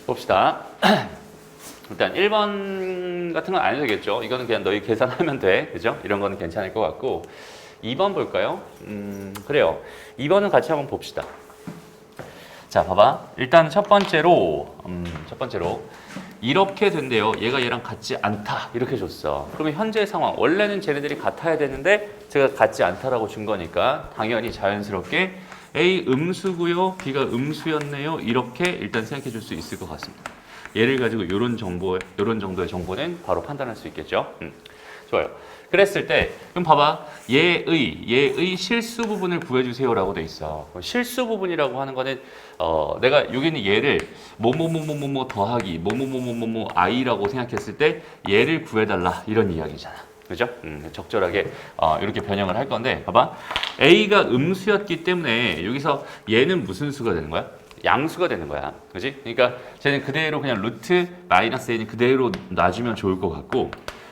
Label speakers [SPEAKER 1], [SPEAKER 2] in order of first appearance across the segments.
[SPEAKER 1] 봅시다. 일단 1번 같은 건 안 해도 되겠죠. 이거는 그냥 너희 계산하면 돼. 그죠? 이런 거는 괜찮을 것 같고. 2번 볼까요? 그래요. 2번은 같이 한번 봅시다. 자, 봐봐. 일단 첫 번째로 이렇게 된대요. 얘가 얘랑 같지 않다. 이렇게 줬어. 그러면 현재 상황. 원래는 쟤네들이 같아야 되는데 제가 같지 않다라고 준 거니까 당연히 자연스럽게 A 음수고요. B가 음수였네요. 이렇게 일단 생각해 줄 수 있을 것 같습니다. 얘를 가지고 이런 정도의 정보는 바로 판단할 수 있겠죠. 좋아요. 그랬을 때 그럼 봐봐. 얘의 실수 부분을 구해주세요라고 돼 있어. 실수 부분이라고 하는 거는 내가 여기는 얘를 뭐뭐뭐뭐뭐 더하기 뭐뭐뭐뭐뭐 i라고 생각했을 때 얘를 구해달라 이런 이야기잖아. 그죠? 적절하게 이렇게 변형을 할 건데 봐봐. a가 음수였기 때문에 여기서 얘는 무슨 수가 되는 거야? 양수가 되는 거야. 그지? 그러니까 쟤는 그대로 그냥 루트 마이너스 a는 그대로 놔주면 좋을 것 같고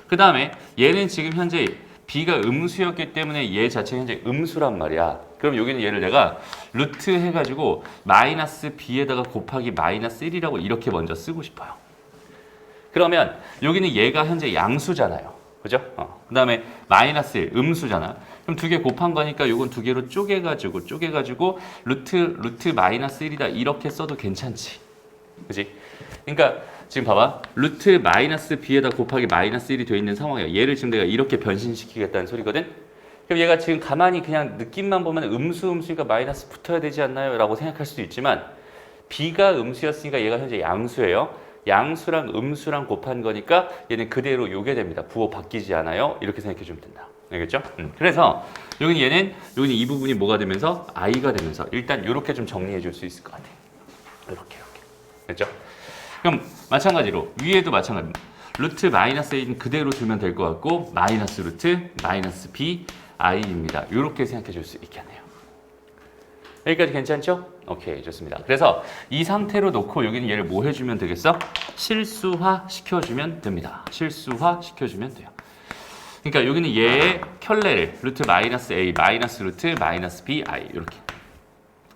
[SPEAKER 1] 그 다음에 얘는 지금 현재 b가 음수였기 때문에 얘 자체가 현재 음수란 말이야. 그럼 여기는 얘를 내가 루트 해가지고 마이너스 b에다가 곱하기 마이너스 1이라고 이렇게 먼저 쓰고 싶어요. 그러면 여기는 얘가 현재 양수잖아요. 그죠? 그 다음에 마이너스 1 음수잖아. 그럼 두 개 곱한 거니까 요건 두 개로 쪼개가지고 루트 마이너스 1이다 이렇게 써도 괜찮지. 그지? 그러니까 지금 봐봐. 루트 마이너스 b에다 곱하기 마이너스 1이 돼 있는 상황이야. 얘를 지금 내가 이렇게 변신시키겠다는 소리거든. 그럼 얘가 지금 가만히 그냥 느낌만 보면 음수니까 마이너스 붙어야 되지 않나요? 라고 생각할 수도 있지만 b가 음수였으니까 얘가 현재 양수예요. 양수랑 음수랑 곱한 거니까 얘는 그대로 요게 됩니다. 부호 바뀌지 않아요. 이렇게 생각해 주면 된다. 알겠죠? 그래서 여기는 이 부분이 뭐가 되면서 i가 되면서 일단 이렇게 좀 정리해 줄 수 있을 것 같아. 이렇게. 됐죠? 그럼 마찬가지로 위에도 마찬가지입니다. 루트 마이너스 a는 그대로 두면 될 것 같고 마이너스 루트 마이너스 b i입니다. 이렇게 생각해 줄 수 있겠네요. 여기까지 괜찮죠? 오케이, 좋습니다. 그래서 이 상태로 놓고 여기는 얘를 뭐 해주면 되겠어? 실수화 시켜주면 됩니다. 실수화 시켜주면 돼요. 그러니까 여기는 얘의 켤레를 루트 마이너스 a 마이너스 루트 마이너스 b i 이렇게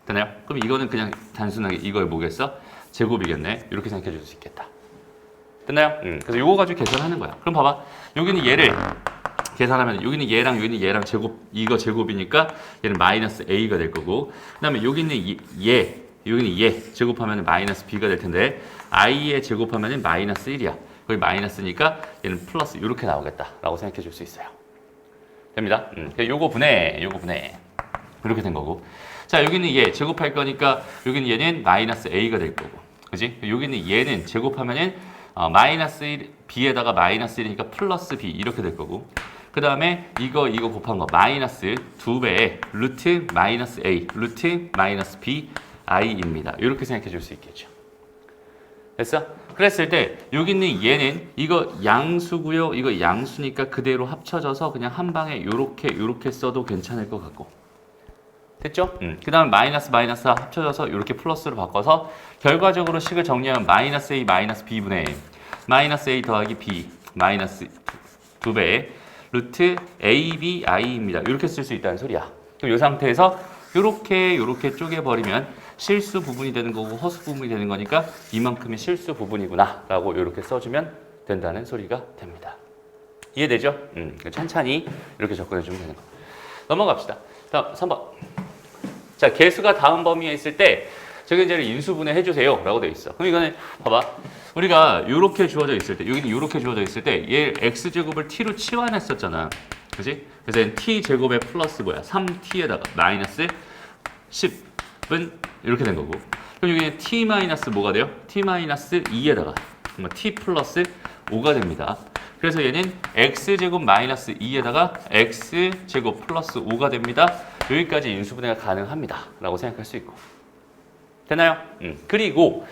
[SPEAKER 1] 되나요? 그럼 이거는 그냥 단순하게 이걸 뭐겠어? 제곱이겠네. 이렇게 생각해 줄 수 있겠다. 됐나요? 그래서 요거 가지고 계산하는 거야. 그럼 봐봐. 여기는 얘를 계산하면 여기는 얘랑 제곱 이거 제곱이니까 얘는 마이너스 a가 될 거고 그 다음에 여기는 여기는 얘 제곱하면 마이너스 b가 될 텐데 i에 제곱하면 마이너스 1이야. 거기 마이너스니까 얘는 플러스 이렇게 나오겠다라고 생각해 줄 수 있어요. 됩니다. 요거 분해 이렇게 된 거고 자 여기는 얘 제곱할 거니까 여기는 얘는 마이너스 a가 될 거고 그지? 여기는 얘는 제곱하면은 마이너스 1 b에다가 마이너스 1이니까 플러스 b 이렇게 될 거고 그 다음에 이거 곱한 거 마이너스 2배의 루트 마이너스 a 루트 마이너스 b i입니다. 이렇게 생각해 줄 수 있겠죠. 됐어? 그랬을 때 여기 있는 얘는 이거 양수고요. 이거 양수니까 그대로 합쳐져서 그냥 한 방에 요렇게 써도 괜찮을 것 같고 됐죠? 그 다음에 마이너스 합쳐져서 이렇게 플러스로 바꿔서 결과적으로 식을 정리하면 마이너스 a 마이너스 b분의 마이너스 a 더하기 b 마이너스 2배 루트 ab i입니다. 이렇게 쓸 수 있다는 소리야. 그럼 이 상태에서 이렇게 쪼개버리면 실수 부분이 되는 거고 허수 부분이 되는 거니까 이만큼이 실수 부분이구나 라고 이렇게 써주면 된다는 소리가 됩니다. 이해되죠? 천천히 이렇게 접근해주면 되는 거. 넘어갑시다. 다음 3번. 자, 개수가 다음 범위에 있을 때 저기제를 인수분해 해주세요 라고 되어 있어. 그럼 이거는 봐봐. 우리가 이렇게 주어져 있을 때 여기는 이렇게 주어져 있을 때 얘 x제곱을 t로 치환했었잖아. 그지? 그래서 t제곱에 플러스 뭐야? 3t에다가 마이너스 10은 이렇게 된 거고 그럼 여기는 t 마이너스 뭐가 돼요? t 마이너스 2에다가 t 플러스 5가 됩니다. 그래서 얘는 x제곱 마이너스 2에다가 x제곱 플러스 5가 됩니다. 여기까지 인수분해가 가능합니다. 라고 생각할 수 있고 되나요? 그리고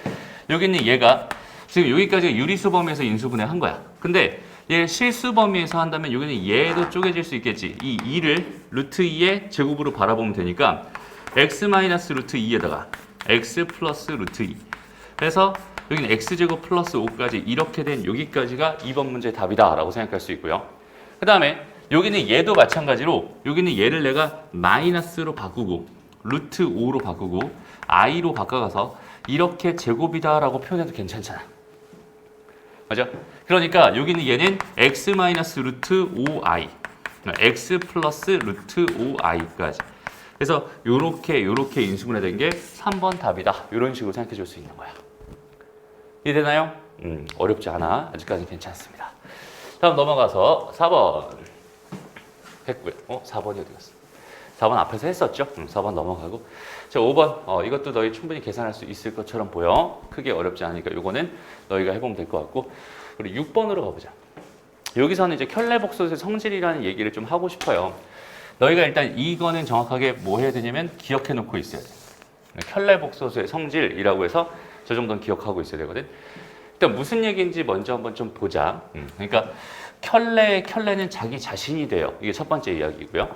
[SPEAKER 1] 여기 있는 얘가 지금 여기까지가 유리수 범위에서 인수분해 한 거야. 근데 얘 실수 범위에서 한다면 여기는 얘도 쪼개질 수 있겠지. 이 2를 루트 2의 제곱으로 바라보면 되니까 x 마이너스 루트 2에다가 x 플러스 루트 2 그래서 여기는 x제곱 플러스 5까지 이렇게 된 여기까지가 2번 문제의 답이다 라고 생각할 수 있고요. 그 다음에 여기는 얘도 마찬가지로 여기는 얘를 내가 마이너스로 바꾸고 루트 5로 바꾸고 i로 바꿔가서 이렇게 제곱이다라고 표현해도 괜찮잖아. 맞아? 그러니까 여기는 얘는 x 마이너스 루트 5i, x 플러스 루트 5i까지. 그래서 요렇게 인수분해된 게 3번 답이다. 이런 식으로 생각해 줄 수 있는 거야. 이해되나요? 어렵지 않아. 아직까지 괜찮습니다. 다음 넘어가서 4번 했고요. 4번이 어디 갔어? 4번 앞에서 했었죠? 4번 넘어가고. 자, 5번. 이것도 너희 충분히 계산할 수 있을 것처럼 보여. 크게 어렵지 않으니까 요거는 너희가 해보면 될 것 같고. 그리고 6번으로 가보자. 여기서는 이제 켤레복소수의 성질이라는 얘기를 좀 하고 싶어요. 너희가 일단 이거는 정확하게 뭐 해야 되냐면 기억해 놓고 있어야 돼. 켤레복소수의 성질이라고 해서 저 정도는 기억하고 있어야 되거든. 일단 무슨 얘기인지 먼저 한번 좀 보자. 그러니까 켤레는 자기 자신이 돼요. 이게 첫 번째 이야기고요.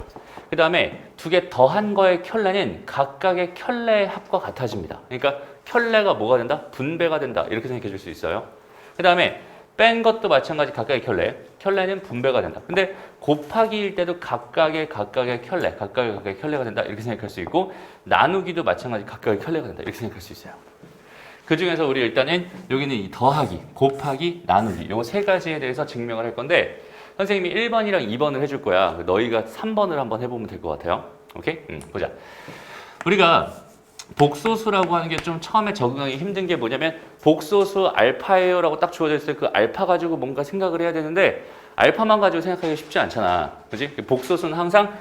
[SPEAKER 1] 그 다음에 두 개 더한 거의 켤레는 각각의 켤레의 합과 같아집니다. 그러니까 켤레가 뭐가 된다? 분배가 된다. 이렇게 생각해 줄 수 있어요. 그 다음에 뺀 것도 마찬가지 각각의 켤레는 분배가 된다. 근데 곱하기일 때도 각각의 켤레가 된다. 이렇게 생각할 수 있고 나누기도 마찬가지 각각의 켤레가 된다. 이렇게 생각할 수 있어요. 그 중에서 우리 일단은 여기는 이 더하기, 곱하기, 나누기 요 세 가지에 대해서 증명을 할 건데 선생님이 1번이랑 2번을 해줄 거야. 너희가 3번을 한번 해보면 될 것 같아요. 오케이? 보자. 우리가 복소수라고 하는 게 좀 처음에 적응하기 힘든 게 뭐냐면 복소수 알파예요 라고 딱 주어져 있을 때 그 알파 가지고 뭔가 생각을 해야 되는데 알파만 가지고 생각하기 쉽지 않잖아. 그지? 복소수는 항상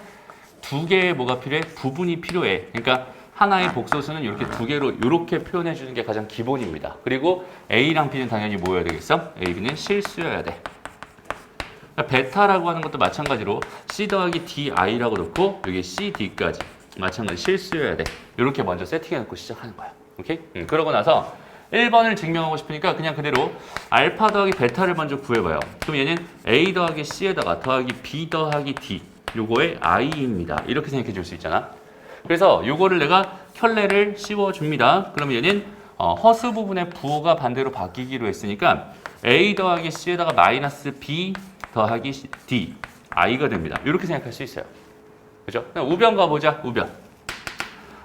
[SPEAKER 1] 두 개의 뭐가 필요해? 부분이 필요해. 그러니까 하나의 복소수는 이렇게 두 개로 이렇게 표현해 주는 게 가장 기본입니다. 그리고 A랑 B는 당연히 뭐여야 되겠어? A, B는 실수여야 돼. 그러니까 베타라고 하는 것도 마찬가지로 C 더하기 DI라고 놓고 여기 CD까지 마찬가지 실수여야 돼. 이렇게 먼저 세팅해 놓고 시작하는 거야. 오케이? 그러고 나서 1번을 증명하고 싶으니까 그냥 그대로 알파 더하기 베타를 먼저 구해봐요. 그럼 얘는 A 더하기 C에다가 더하기 B 더하기 D 요거의 I입니다. 이렇게 생각해 줄 수 있잖아. 그래서 요거를 내가 켤레를 씌워줍니다. 그러면 얘는 허수 부분의 부호가 반대로 바뀌기로 했으니까 A 더하기 C에다가 마이너스 B 더하기 D I가 됩니다. 이렇게 생각할 수 있어요. 그죠? 우변 가보자. 우변.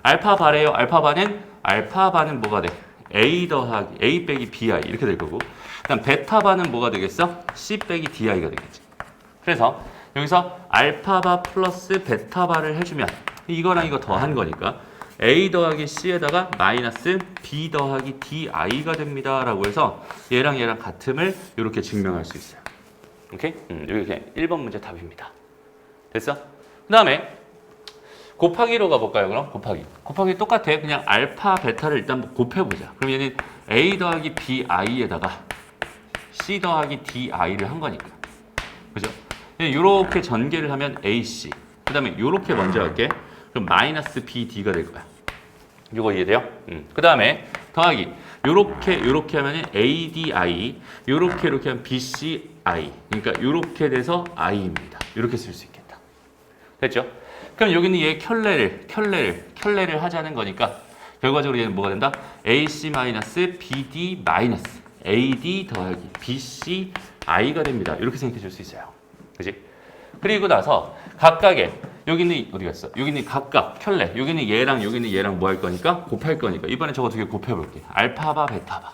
[SPEAKER 1] 알파 바래요. 알파 바는 뭐가 돼? A 더하기 A 빼기 BI 이렇게 될 거고 그다음 베타 바는 뭐가 되겠어? C 빼기 DI가 되겠지. 그래서 여기서 알파 바 플러스 베타 바를 해주면 이거랑 이거 더한 거니까 A 더하기 C에다가 마이너스 B 더하기 DI가 됩니다. 라고 해서 얘랑 같음을 이렇게 증명할 수 있어요. 오케이? 이렇게 1번 문제 답입니다. 됐어? 그 다음에 곱하기로 가볼까요? 그럼 곱하기 똑같아. 그냥 알파 베타를 일단 곱해보자. 그럼 얘는 A 더하기 BI에다가 C 더하기 DI를 한 거니까. 그죠? 이렇게 전개를 하면 AC. 그 다음에 이렇게 먼저 할게. 그럼 마이너스 BD가 될 거야. 이거 이해돼요? 그 다음에 더하기. 요렇게 하면 ADI. 요렇게 하면 BCI. 그러니까 요렇게 돼서 I입니다. 이렇게 쓸 수 있겠다. 됐죠? 그럼 여기는 얘 켤레를 하자는 거니까 결과적으로 얘는 뭐가 된다? AC 마이너스 BD 마이너스 AD 더하기 BC I가 됩니다. 이렇게 생각해 줄 수 있어요. 그지? 그리고 나서 각각의 여기는 어디 갔어? 여기는 각각 켤레. 여기는 얘랑 뭐 할 거니까 곱할 거니까 이번에 저거 두 개 곱해 볼게. 알파바 베타바.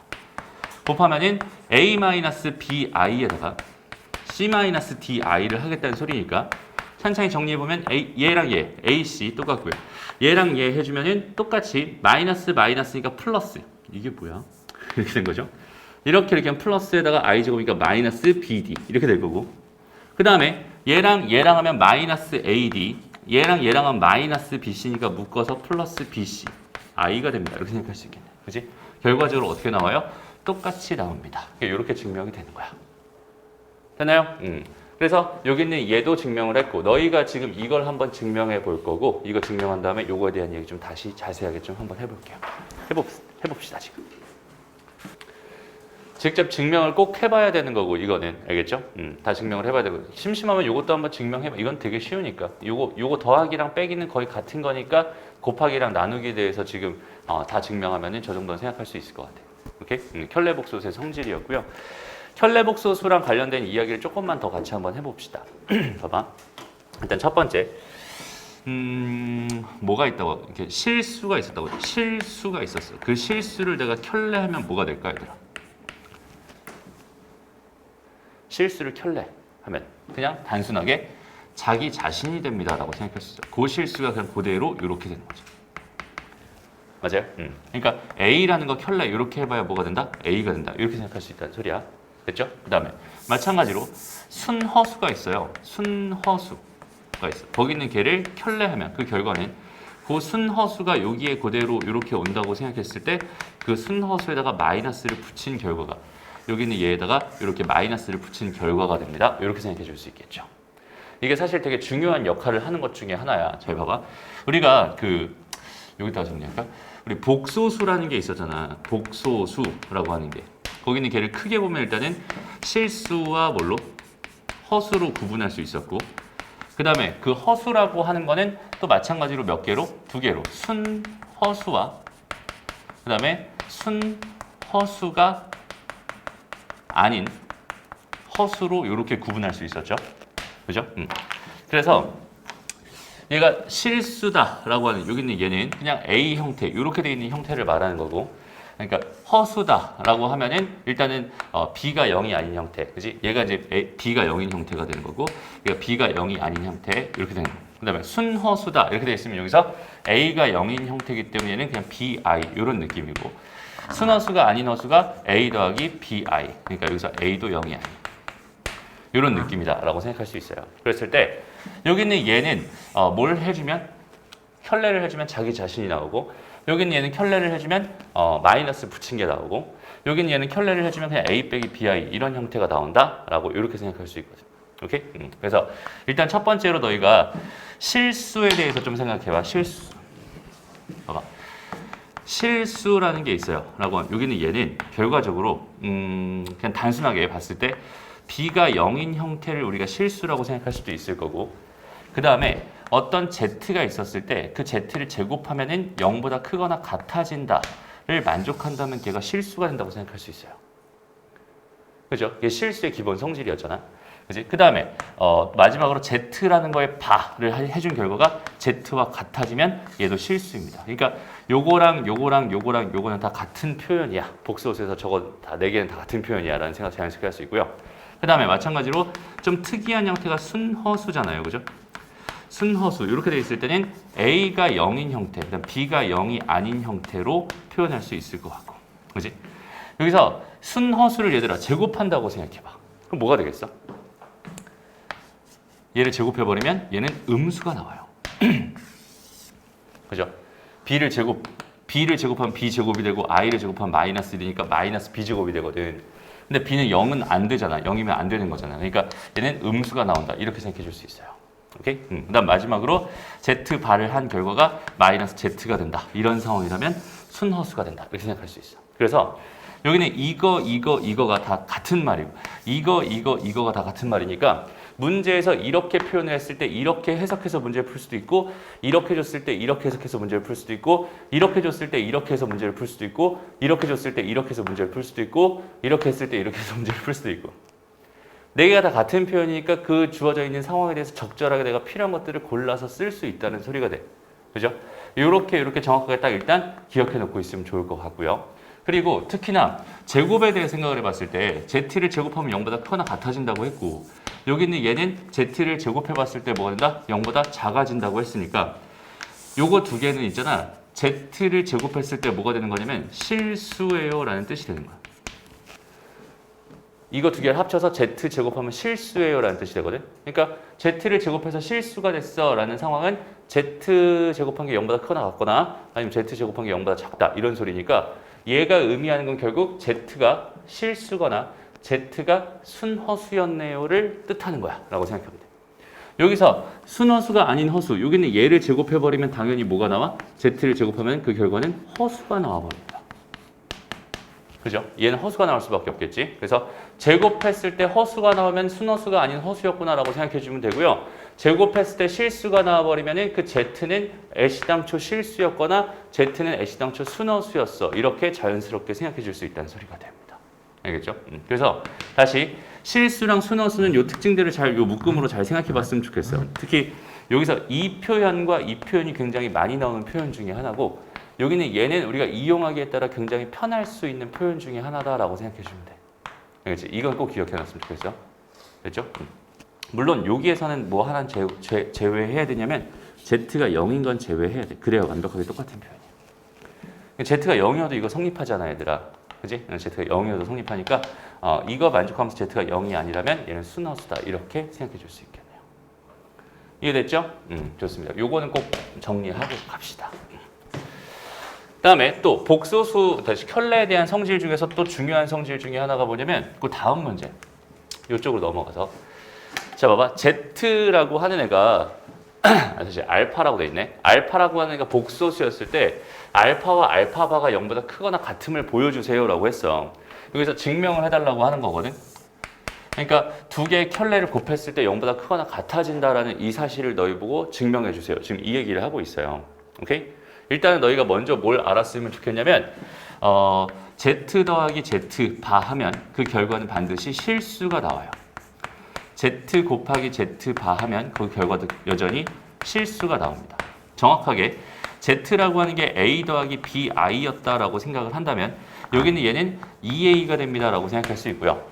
[SPEAKER 1] 곱하면은 A 마이너스 BI에다가 C 마이너스 DI를 하겠다는 소리니까 천천히 정리해보면 얘랑 얘, AC 똑같고요. 얘랑 얘 해주면은 똑같이 마이너스니까 플러스. 이게 뭐야? 이렇게 된 거죠. 이렇게 하면 플러스에다가 i제곱이니까 마이너스 BD 이렇게 될 거고. 그 다음에 얘랑 하면 마이너스 AD, 얘랑 하면 마이너스 BC니까 묶어서 플러스 BC, I가 됩니다. 이렇게 생각할 수 있겠네. 그지? 결과적으로 어떻게 나와요? 똑같이 나옵니다. 이렇게 증명이 되는 거야. 됐나요? 그래서 여기는 얘도 증명을 했고 너희가 지금 이걸 한번 증명해 볼 거고 이거 증명한 다음에 요거에 대한 얘기 좀 다시 자세하게 좀 한번 해볼게요. 해봅시다 지금. 직접 증명을 꼭 해봐야 되는 거고 이거는 알겠죠? 다 증명을 해봐야 되고 심심하면 요것도 한번 증명해봐. 이건 되게 쉬우니까 요거 더하기랑 빼기는 거의 같은 거니까 곱하기랑 나누기에 대해서 지금 다 증명하면은 저 정도는 생각할 수 있을 것 같아요. 오케이? 켤레복소수의 성질이었고요. 켤레복소수랑 관련된 이야기를 조금만 더 같이 한번 해봅시다. 봐봐. 일단 첫 번째 뭐가 있다고 이렇게 실수가 있었다고 실수가 있었어. 그 실수를 내가 켤레하면 뭐가 될까 얘들아? 실수를 켤레하면 그냥 단순하게 자기 자신이 됩니다라고 생각할 수 있어요. 그 실수가 그냥 그대로 이렇게 되는 거죠. 맞아요? 그러니까 A라는 거 켤레 이렇게 해봐야 뭐가 된다? A가 된다. 이렇게 생각할 수 있다는 소리야. 됐죠? 그 다음에 마찬가지로 순허수가 있어요. 순허수가 있어. 거기 있는 걔를 켤레하면 그 결과는 그 순허수가 여기에 그대로 이렇게 온다고 생각했을 때 그 순허수에다가 마이너스를 붙인 결과가 여기 있는 얘에다가 이렇게 마이너스를 붙인 결과가 됩니다. 이렇게 생각해 줄 수 있겠죠. 이게 사실 되게 중요한 역할을 하는 것 중에 하나야. 잘 봐봐. 우리가 여기다가 정리할까? 우리 복소수라는 게 있었잖아. 복소수라고 하는 게. 거기 있는 걔를 크게 보면 일단은 실수와 뭘로? 허수로 구분할 수 있었고 그 다음에 그 허수라고 하는 거는 또 마찬가지로 몇 개로? 두 개로. 순허수와 그 다음에 순허수가 아닌 허수로 이렇게 구분할 수 있었죠. 그죠? 그래서 얘가 실수다라고 하는 여기 있는 얘는 그냥 A 형태 이렇게 되어 있는 형태를 말하는 거고 그러니까 허수다라고 하면은 일단은 B가 0이 아닌 형태 그지? 얘가 이제 B가 0인 형태가 되는 거고 얘가 B가 0이 아닌 형태 이렇게 되는 거고 그 다음에 순허수다 이렇게 되어 있으면 여기서 A가 0인 형태이기 때문에 얘는 그냥 BI 이런 느낌이고 순허수가 아닌 허수가 A 더하기 BI 그러니까 여기서 A도 0이 아닌 이런 느낌이다라고 생각할 수 있어요. 그랬을 때 여기 있는 얘는 뭘 해주면 켤레를 해주면 자기 자신이 나오고 여기 있는 얘는 켤레를 해주면 마이너스 붙인 게 나오고 여기 있는 얘는 켤레를 해주면 그냥 A 빼기 BI 이런 형태가 나온다라고 이렇게 생각할 수 있거든. 오케이? 그래서 일단 첫 번째로 너희가 실수에 대해서 좀 생각해봐. 실수. 봐봐. 실수라는 게 있어요. 라고 하면 여기는 얘는 결과적으로 그냥 단순하게 봤을 때 B가 0인 형태를 우리가 실수라고 생각할 수도 있을 거고 그 다음에 어떤 Z가 있었을 때 그 Z를 제곱하면은 0보다 크거나 같아진다를 만족한다면 걔가 실수가 된다고 생각할 수 있어요. 그죠? 이게 실수의 기본 성질이었잖아. 그지? 그 다음에 마지막으로 Z라는 거에 바를 해준 결과가 Z와 같아지면 얘도 실수입니다. 그러니까 요거랑 다 같은 표현이야. 복수호수에서 저거 다 4개는 다 같은 표현이야 라는 생각 자연스럽게 할 수 있고요. 그 다음에 마찬가지로 좀 특이한 형태가 순허수잖아요. 그죠? 순허수 이렇게 되어 있을 때는 A가 0인 형태, 그다음 B가 0이 아닌 형태로 표현할 수 있을 것 같고 그지? 여기서 순허수를 얘들아 제곱한다고 생각해봐. 그럼 뭐가 되겠어? 얘를 제곱해버리면 얘는 음수가 나와요. 그죠? B를 제곱하면 B제곱이 되고 I를 제곱하면 마이너스 1이니까 마이너스 B제곱이 되거든. 근데 B는 0은 안 되잖아. 0이면 안 되는 거잖아. 그러니까 얘는 음수가 나온다. 이렇게 생각해 줄 수 있어요. 오케이? 그다음 마지막으로 Z 발을 한 결과가 마이너스 Z가 된다. 이런 상황이라면 순허수가 된다. 이렇게 생각할 수 있어. 그래서 여기는 이거가 다 같은 말이고 이거가 다 같은 말이니까 문제에서 이렇게 표현을 했을 때 이렇게 해석해서 문제를 풀 수도 있고 이렇게 줬을 때 이렇게 해석해서 문제를 풀 수도 있고 이렇게 줬을 때 이렇게 해서 문제를 풀 수도 있고 이렇게 줬을 때 이렇게 해서 문제를 풀 수도 있고 이렇게 했을 때 이렇게 해서 문제를 풀 수도 있고 네 개가 다 같은 표현이니까 그 주어져 있는 상황에 대해서 적절하게 내가 필요한 것들을 골라서 쓸 수 있다는 소리가 돼. 그죠? 이렇게 정확하게 딱 일단 기억해 놓고 있으면 좋을 것 같고요. 그리고 특히나 제곱에 대해 생각을 해봤을 때 Z를 제곱하면 0보다 크거나 같아진다고 했고 여기 있는 얘는 Z를 제곱해봤을 때 뭐가 된다? 0보다 작아진다고 했으니까 요거 두 개는 있잖아. Z를 제곱했을 때 뭐가 되는 거냐면 실수예요 라는 뜻이 되는 거야. 이거 두 개를 합쳐서 Z 제곱하면 실수예요 라는 뜻이 되거든. 그러니까 Z를 제곱해서 실수가 됐어 라는 상황은 Z 제곱한 게 0보다 크거나 같거나 아니면 Z 제곱한 게 0보다 작다 이런 소리니까 얘가 의미하는 건 결국 Z가 실수거나 Z가 순허수였네요를 뜻하는 거야 라고 생각하면 돼. 여기서 순허수가 아닌 허수 여기는 얘를 제곱해버리면 당연히 뭐가 나와? Z를 제곱하면 그 결과는 허수가 나와버립니다. 그죠? 얘는 허수가 나올 수밖에 없겠지. 그래서 제곱했을 때 허수가 나오면 순허수가 아닌 허수였구나라고 생각해주면 되고요. 제곱했을 때 실수가 나와버리면 그 Z는 애시당초 실수였거나 Z는 애시당초 순허수였어. 이렇게 자연스럽게 생각해줄 수 있다는 소리가 됩니다. 알겠죠? 그래서 다시 실수랑 순허수는 요 특징들을 잘 요 묶음으로 잘 생각해봤으면 좋겠어요. 특히 여기서 이 표현과 이 표현이 굉장히 많이 나오는 표현 중에 하나고 여기는 얘는 우리가 이용하기에 따라 굉장히 편할 수 있는 표현 중에 하나다라고 생각해 주면 돼. 알겠지? 이건 꼭 기억해 놨으면 좋겠어. 됐죠? 물론 여기에서는 뭐 하나 제외해야 되냐면 Z가 0인 건 제외해야 돼. 그래야 완벽하게 똑같은 표현이야. Z가 0이어도 이거 성립하잖아, 얘들아. 그지? Z가 0이어도 성립하니까 이거 만족하면서 Z가 0이 아니라면 얘는 수너수다. 이렇게 생각해 줄 수 있겠네요. 이해됐죠? 좋습니다. 요거는 꼭 정리하고 갑시다. 그다음에 또 복소수 다시 켤레에 대한 성질 중에서 또 중요한 성질 중에 하나가 뭐냐면 그 다음 문제. 이쪽으로 넘어가서 자 봐봐. Z라고 하는 애가 사실 알파라고 돼 있네. 알파라고 하는 애가 복소수였을 때 알파와 알파바가 0보다 크거나 같음을 보여주세요라고 했어. 여기서 증명을 해달라고 하는 거거든. 그러니까 두 개의 켤레를 곱했을 때 0보다 크거나 같아진다라는 이 사실을 너희 보고 증명해 주세요. 지금 이 얘기를 하고 있어요. 오케이? 일단은 너희가 먼저 뭘 알았으면 좋겠냐면 Z 더하기 Z 바 하면 그 결과는 반드시 실수가 나와요. Z 곱하기 Z 바 하면 그 결과도 여전히 실수가 나옵니다. 정확하게 Z라고 하는 게 A 더하기 BI였다라고 생각을 한다면 여기는 얘는 2A가 됩니다라고 생각할 수 있고요.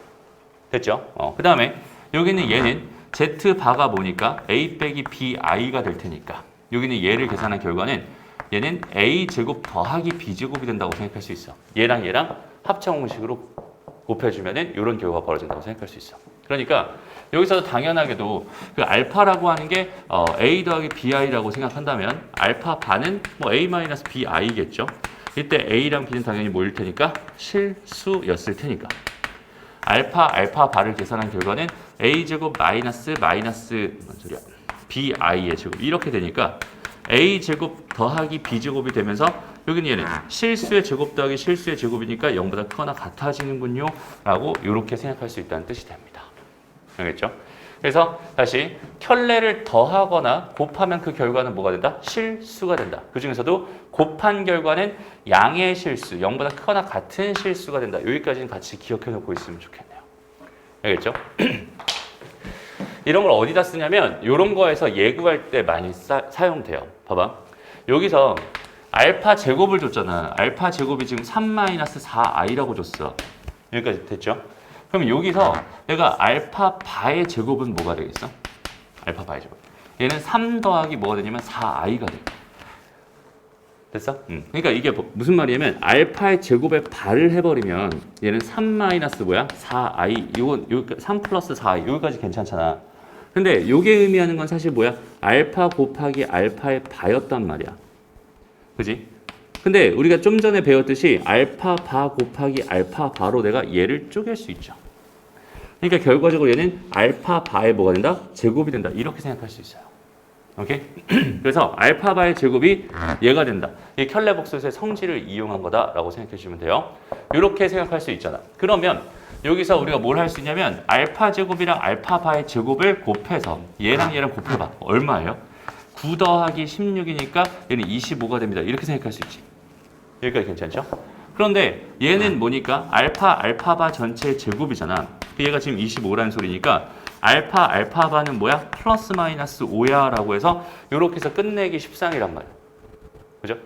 [SPEAKER 1] 됐죠? 그 다음에 여기는 얘는 Z 바가 뭐니까 A 빼기 BI가 될 테니까 여기는 얘를 계산한 결과는 얘는 A제곱 더하기 B제곱이 된다고 생각할 수 있어. 얘랑 얘랑 합창 공식으로 곱해주면은 이런 결과가 벌어진다고 생각할 수 있어. 그러니까 여기서 당연하게도 그 알파라고 하는 게 A 더하기 BI라고 생각한다면 알파 바는 뭐 A 마이너스 BI겠죠. 이때 A랑 B는 당연히 뭐일 테니까 실수였을 테니까 알파 바를 계산한 결과는 A제곱 마이너스 BI의 제곱 이렇게 되니까 A제곱 더하기 B제곱이 되면서 여기는 얘는 실수의 제곱 더하기 실수의 제곱이니까 0보다 크거나 같아지는군요 라고 이렇게 생각할 수 있다는 뜻이 됩니다. 알겠죠? 그래서 다시 켤레를 더하거나 곱하면 그 결과는 뭐가 된다? 실수가 된다. 그 중에서도 곱한 결과는 양의 실수, 0보다 크거나 같은 실수가 된다. 여기까지는 같이 기억해 놓고 있으면 좋겠네요. 알겠죠? 이런 걸 어디다 쓰냐면 이런 거에서 예구할 때 많이 사용돼요. 봐봐. 여기서 알파 제곱을 줬잖아. 알파 제곱이 지금 3-4i라고 줬어. 여기까지 됐죠? 그럼 여기서 내가 알파 바의 제곱은 뭐가 되겠어? 알파 바의 제곱. 얘는 3 더하기 뭐가 되냐면 4i가 돼. 됐어? 그러니까 이게 무슨 말이냐면 알파의 제곱에 바를 해버리면 얘는 3-4i 이건 3 플러스 4i 여기까지 괜찮잖아. 근데 이게 의미하는 건 사실 뭐야? 알파 곱하기 알파의 바였단 말이야. 그지? 근데 우리가 좀 전에 배웠듯이 알파 바 곱하기 알파 바로 내가 얘를 쪼갤 수 있죠. 그러니까 결과적으로 얘는 알파 바의 뭐가 된다? 제곱이 된다. 이렇게 생각할 수 있어요. 오케이? 그래서 알파 바의 제곱이 얘가 된다. 이 켤레 복소수의 성질을 이용한 거다라고 생각해 주시면 돼요. 이렇게 생각할 수 있잖아. 그러면 여기서 우리가 뭘 할 수 있냐면 알파 제곱이랑 알파 바의 제곱을 곱해서 얘랑 얘랑 곱해봐. 얼마예요? 9 더하기 16이니까 얘는 25가 됩니다. 이렇게 생각할 수 있지. 여기까지 괜찮죠? 그런데 얘는 뭐니까 알파바 전체의 제곱이잖아. 얘가 지금 25라는 소리니까 알파바는 뭐야? 플러스 마이너스 5야 라고 해서 이렇게 해서 끝내기 십상이란 말이야. 그죠?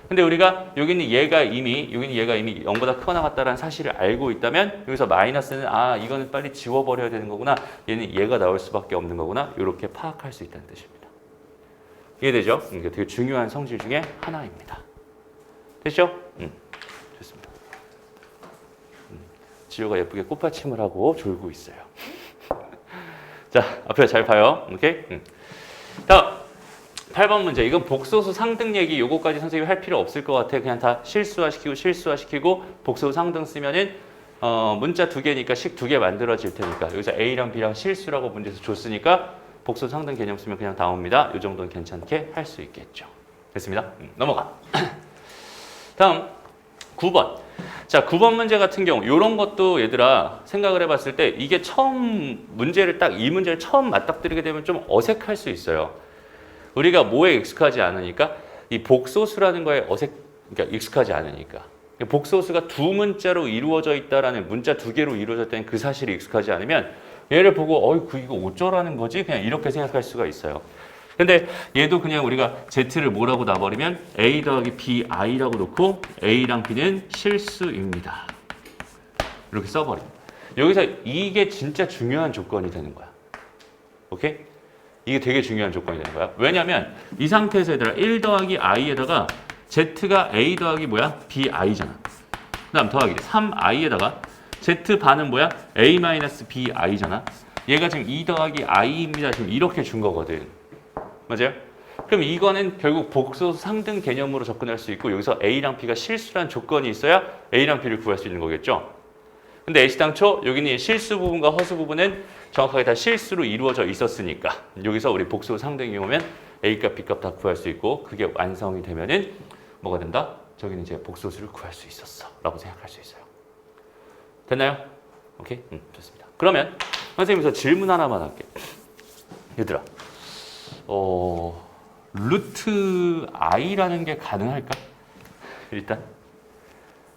[SPEAKER 1] 근데 우리가 여기는 얘가 이미 0보다 크거나 같다라는 사실을 알고 있다면 여기서 마이너스는 이거는 빨리 지워버려야 되는 거구나. 얘는 얘가 나올 수밖에 없는 거구나. 이렇게 파악할 수 있다는 뜻입니다. 이해되죠? 이게 되게 중요한 성질 중에 하나입니다. 됐죠? 좋습니다. 지효가 예쁘게 꽃받침을 하고 졸고 있어요. 자, 앞에 잘 봐요. 오케이? 다음 8번 문제. 이건 복소수 상등 얘기 요거까지 선생님이 할 필요 없을 것 같아. 그냥 다 실수화시키고 복소수 상등 쓰면은 문자 2개니까 식 2개 만들어질 테니까 여기서 A랑 B랑 실수라고 문제에서 줬으니까 복소수 상등 개념 쓰면 그냥 나옵니다. 이 정도는 괜찮게 할 수 있겠죠. 됐습니다. 넘어가. 다음 9번. 자, 9번 문제 같은 경우 이런 것도 얘들아 생각을 해봤을 때 이게 처음 문제를 딱 이 문제를 처음 맞닥뜨리게 되면 좀 어색할 수 있어요. 우리가 뭐에 익숙하지 않으니까 이 복소수라는 거에 그러니까 익숙하지 않으니까 복소수가 두 문자로 이루어져 있다라는 문자 2개로 이루어졌다는 그 사실이 익숙하지 않으면 얘를 보고 이거 어쩌라는 거지? 그냥 이렇게 생각할 수가 있어요. 근데 얘도 그냥 우리가 Z를 뭐라고 놔버리면 A 더하기 BI라고 놓고 A랑 B는 실수입니다. 이렇게 써버립니다. 여기서 이게 진짜 중요한 조건이 되는 거야. 오케이? 이게 되게 중요한 조건이 되는 거야. 왜냐면 이 상태에서 얘들아 1 더하기 I에다가 Z가 A 더하기 뭐야? BI잖아. 그 다음 더하기 3I에다가 Z반은 뭐야? A-BI잖아. 얘가 지금 2 더하기 I입니다. 지금 이렇게 준 거거든. 맞아요? 그럼 이거는 결국 복소수 상등 개념으로 접근할 수 있고 여기서 A랑 B가 실수란 조건이 있어야 A랑 B를 구할 수 있는 거겠죠? 근데 애시당초 여기는 실수 부분과 허수 부분은 정확하게 다 실수로 이루어져 있었으니까 여기서 우리 복소수 상등 이용하면 A값, B값 다 구할 수 있고 그게 완성이 되면은 뭐가 된다? 저기는 이제 복소수를 구할 수 있었어 라고 생각할 수 있어요. 됐나요? 오케이? 좋습니다. 그러면 선생님께서 질문 하나만 할게. 얘들아 루트 i라는 게 가능할까? 일단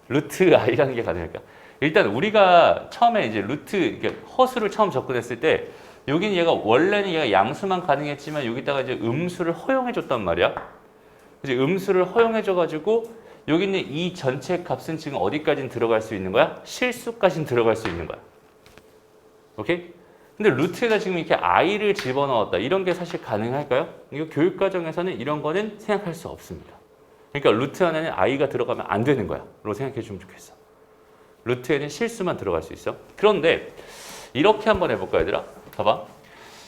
[SPEAKER 1] 루트 i라는 게 가능할까? 일단 우리가 처음에 이제 허수를 처음 접근했을 때 여기는 얘가 원래는 얘가 양수만 가능했지만 여기다가 이제 음수를 허용해 줬단 말이야. 이제 음수를 허용해 줘 가지고 여기 있는 이 전체 값은 지금 어디까지는 들어갈 수 있는 거야? 실수까지는 들어갈 수 있는 거야. 오케이? 근데 루트에다 지금 이렇게 i를 집어넣었다. 이런 게 사실 가능할까요? 이거 교육과정에서는 이런 거는 생각할 수 없습니다. 그러니까 루트 안에는 i가 들어가면 안 되는 거야. 라고 생각해 주면 좋겠어. 루트에는 실수만 들어갈 수 있어. 그런데 이렇게 한번 해볼까 얘들아? 봐봐.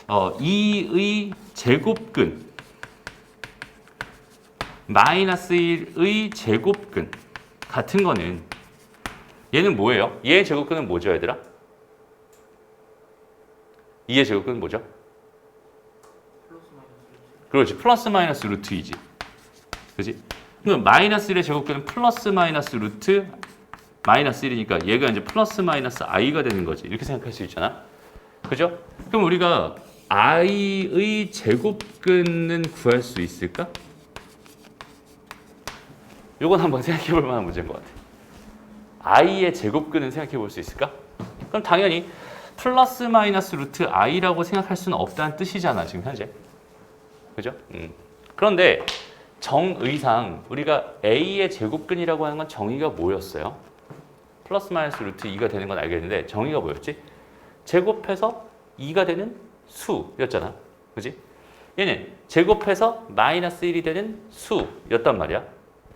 [SPEAKER 1] 2의 제곱근 마이너스 1의 제곱근 같은 거는 얘는 뭐예요? 얘의 제곱근은 뭐죠 얘들아? 2의 제곱근은 뭐죠? 그렇지. 플러스 마이너스 루트이지. 그지? 그럼 마이너스 1의 제곱근은 플러스 마이너스 루트 마이너스 1이니까 얘가 이제 플러스 마이너스 i가 되는 거지. 이렇게 생각할 수 있잖아. 그죠? 그럼 우리가 i의 제곱근은 구할 수 있을까? 요건 한번 생각해 볼 만한 문제인 것 같아. i의 제곱근은 생각해 볼 수 있을까? 그럼 당연히 플러스 마이너스 루트 i라고 생각할 수는 없다는 뜻이잖아, 지금 현재. 그죠? 그런데 정의상 우리가 a의 제곱근이라고 하는 건 정의가 뭐였어요? 플러스 마이너스 루트 2가 되는 건 알겠는데 정의가 뭐였지? 제곱해서 2가 되는 수였잖아. 그지? 얘는 제곱해서 마이너스 1이 되는 수였단 말이야.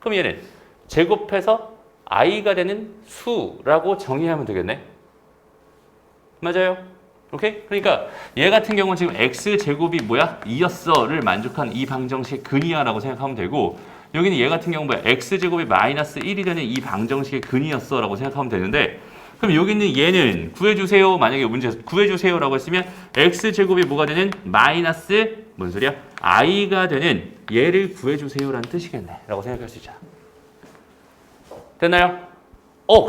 [SPEAKER 1] 그럼 얘는 제곱해서 i가 되는 수라고 정의하면 되겠네. 맞아요? 오케이? 그러니까 얘 같은 경우는 지금 x제곱이 뭐야? 2였어를 만족한 이 방정식의 근이야라고 생각하면 되고 여기는 얘 같은 경우 뭐야? x제곱이 마이너스 1이 되는 이 방정식의 근이었어 라고 생각하면 되는데 그럼 여기 있는 얘는 구해주세요. 만약에 문제에서 구해주세요 라고 했으면 x제곱이 뭐가 되는 마이너스 뭔 소리야? i가 되는 얘를 구해주세요 라는 뜻이겠네 라고 생각할 수 있잖아. 됐나요?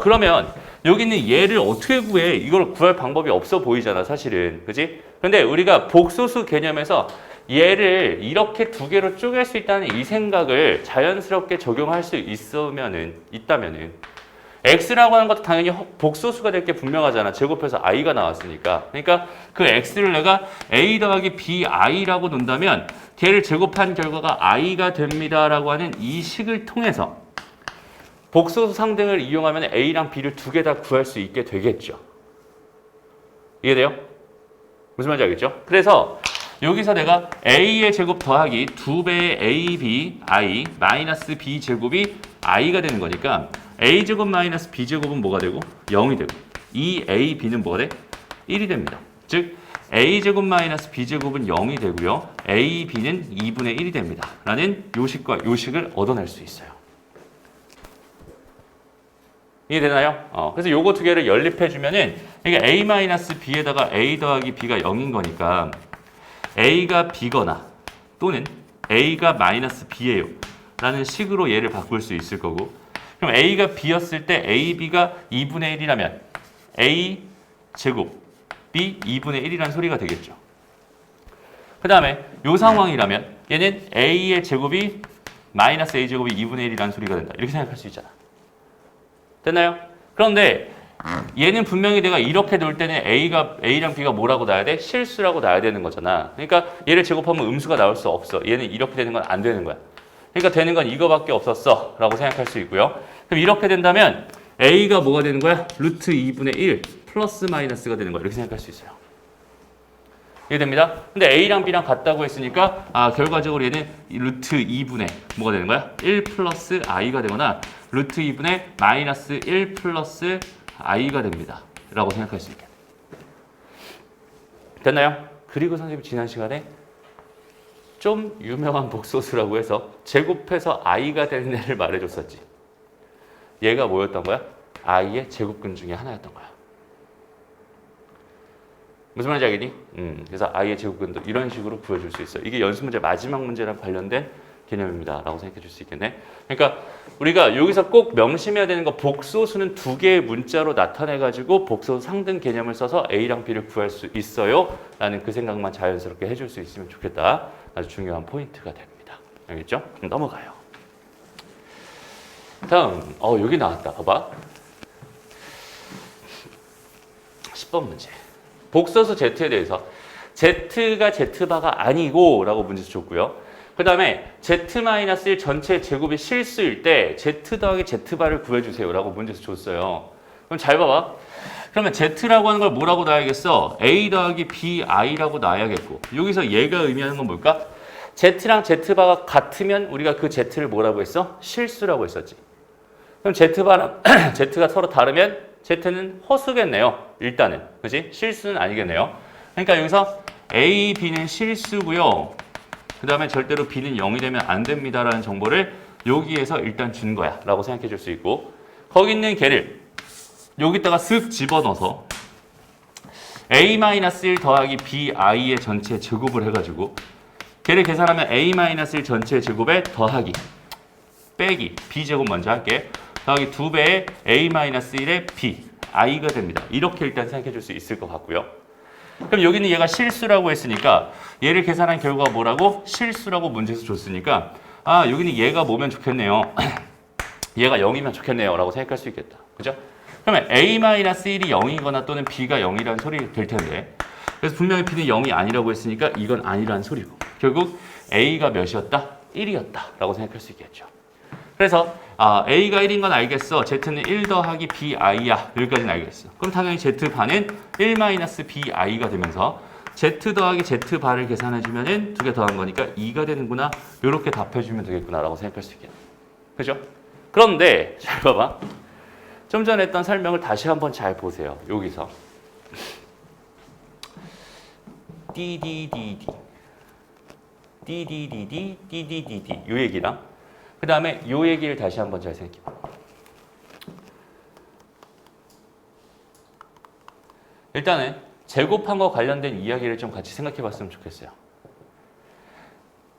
[SPEAKER 1] 그러면 여기 있는 얘를 어떻게 구해? 이걸 구할 방법이 없어 보이잖아 사실은. 그지? 근데 우리가 복소수 개념에서 얘를 이렇게 두 개로 쪼갤 수 있다는 이 생각을 자연스럽게 적용할 수 있다면은 x라고 하는 것도 당연히 복소수가 될 게 분명하잖아. 제곱해서 i가 나왔으니까. 그러니까 그 x를 내가 a 더하기 bi라고 놓는다면 걔를 제곱한 결과가 i가 됩니다라고 하는 이 식을 통해서 복소수 상등을 이용하면 a랑 b를 두 개 다 구할 수 있게 되겠죠. 이해돼요? 무슨 말인지 알겠죠? 그래서 여기서 내가 a의 제곱 더하기 2배의 ab, i, 마이너스 b 제곱이 i가 되는 거니까 a제곱 마이너스 b제곱은 뭐가 되고? 0이 되고 이 a, b는 뭐가 돼? 1이 됩니다. 즉 a제곱 마이너스 b제곱은 0이 되고요. a, b는 2분의 1이 됩니다. 라는 요식과 요식을 얻어낼 수 있어요. 이해되나요? 그래서 요거 두 개를 연립해주면은 이게 a-b에다가 a 더하기 b가 0인 거니까 a가 b거나 또는 a가 마이너스 b예요 라는 식으로 얘를 바꿀 수 있을 거고 그럼 a가 b였을 때 ab가 2분의 1이라면 a 제곱 b 2분의 1이라는 소리가 되겠죠. 그 다음에 요 상황이라면 얘는 a의 제곱이 마이너스 a 제곱이 2분의 1이라는 소리가 된다. 이렇게 생각할 수 있잖아. 됐나요? 그런데 얘는 분명히 내가 이렇게 놓을 때는 A랑 B가 뭐라고 나와야 돼? 실수라고 나와야 되는 거잖아. 그러니까 얘를 제곱하면 음수가 나올 수 없어. 얘는 이렇게 되는 건 안 되는 거야. 그러니까 되는 건 이거밖에 없었어 라고 생각할 수 있고요. 그럼 이렇게 된다면 A가 뭐가 되는 거야? 루트 2분의 1 플러스 마이너스가 되는 거야. 이렇게 생각할 수 있어요. 이해됩니다? 근데 A랑 B랑 같다고 했으니까 결과적으로 얘는 루트 2분의 뭐가 되는 거야? 1 플러스 I가 되거나 루트 2분의 마이너스 1 플러스 I가 됩니다. 라고 생각할 수 있겠네. 됐나요? 그리고 선생님이 지난 시간에 좀 유명한 복소수라고 해서 제곱해서 I가 되는 애를 말해줬었지. 얘가 뭐였던 거야? I의 제곱근 중에 하나였던 거야. 무슨 말인지 알겠니? 그래서 I의 제곱근도 이런 식으로 구해줄 수 있어요. 이게 연습 문제 마지막 문제랑 관련된 개념입니다. 라고 생각해 줄 수 있겠네. 그러니까 우리가 여기서 꼭 명심해야 되는 거 복소수는 두 개의 문자로 나타내가지고 복소수 상등 개념을 써서 A랑 B를 구할 수 있어요. 라는 그 생각만 자연스럽게 해줄 수 있으면 좋겠다. 아주 중요한 포인트가 됩니다. 알겠죠? 그럼 넘어가요. 다음, 여기 나왔다. 봐봐. 10번 문제. 복소수 Z에 대해서 Z가 Z바가 아니고 라고 문제에서 줬고요. 그 다음에 Z-1 전체 제곱이 실수일 때 Z 더하기 Z바를 구해주세요 라고 문제에서 줬어요. 그럼 잘 봐봐. 그러면 Z라고 하는 걸 뭐라고 놔야겠어? A 더하기 BI라고 놔야겠고 여기서 얘가 의미하는 건 뭘까? Z랑 Z바가 같으면 우리가 그 Z를 뭐라고 했어? 실수라고 했었지. 그럼 Z바랑 Z가 서로 다르면 Z는 허수겠네요. 일단은. 그치? 실수는 아니겠네요. 그러니까 여기서 A, B는 실수고요. 그 다음에 절대로 B는 0이 되면 안 됩니다라는 정보를 여기에서 일단 준 거야. 라고 생각해 줄 수 있고 거기 있는 걔를 여기다가 쓱 집어넣어서 A-1 더하기 BI의 전체 제곱을 해가지고 걔를 계산하면 A-1 전체 제곱에 더하기 빼기 B제곱 먼저 할게. 더하기 2배의 A-1의 B I가 됩니다. 이렇게 일단 생각해 줄 수 있을 것 같고요. 그럼 여기는 얘가 실수라고 했으니까 얘를 계산한 결과가 뭐라고? 실수라고 문제에서 줬으니까 여기는 얘가 뭐면 좋겠네요. 얘가 0이면 좋겠네요 라고 생각할 수 있겠다. 그죠? 그러면 A-1이 0이거나 또는 B가 0이라는 소리 될 텐데 그래서 분명히 B는 0이 아니라고 했으니까 이건 아니라는 소리고 결국 A가 몇이었다? 1이었다 라고 생각할 수 있겠죠. 그래서 A가 1인 건 알겠어. Z는 1 더하기 BI야. 여기까지는 알겠어. 그럼 당연히 Z반은 1-BI가 되면서 Z 더하기 Z바를 계산해주면 두 개 더한 거니까 2가 되는구나. 이렇게 답해주면 되겠구나 라고 생각할 수 있겠네. 그죠? 그런데 잘 봐봐. 좀 전에 했던 설명을 다시 한번 잘 보세요. 여기서 DDDD DDDD DDDD 이 얘기랑 그 다음에 이 얘기를 다시 한번 잘 생각해봐. 일단은 제곱함과 관련된 이야기를 좀 같이 생각해봤으면 좋겠어요.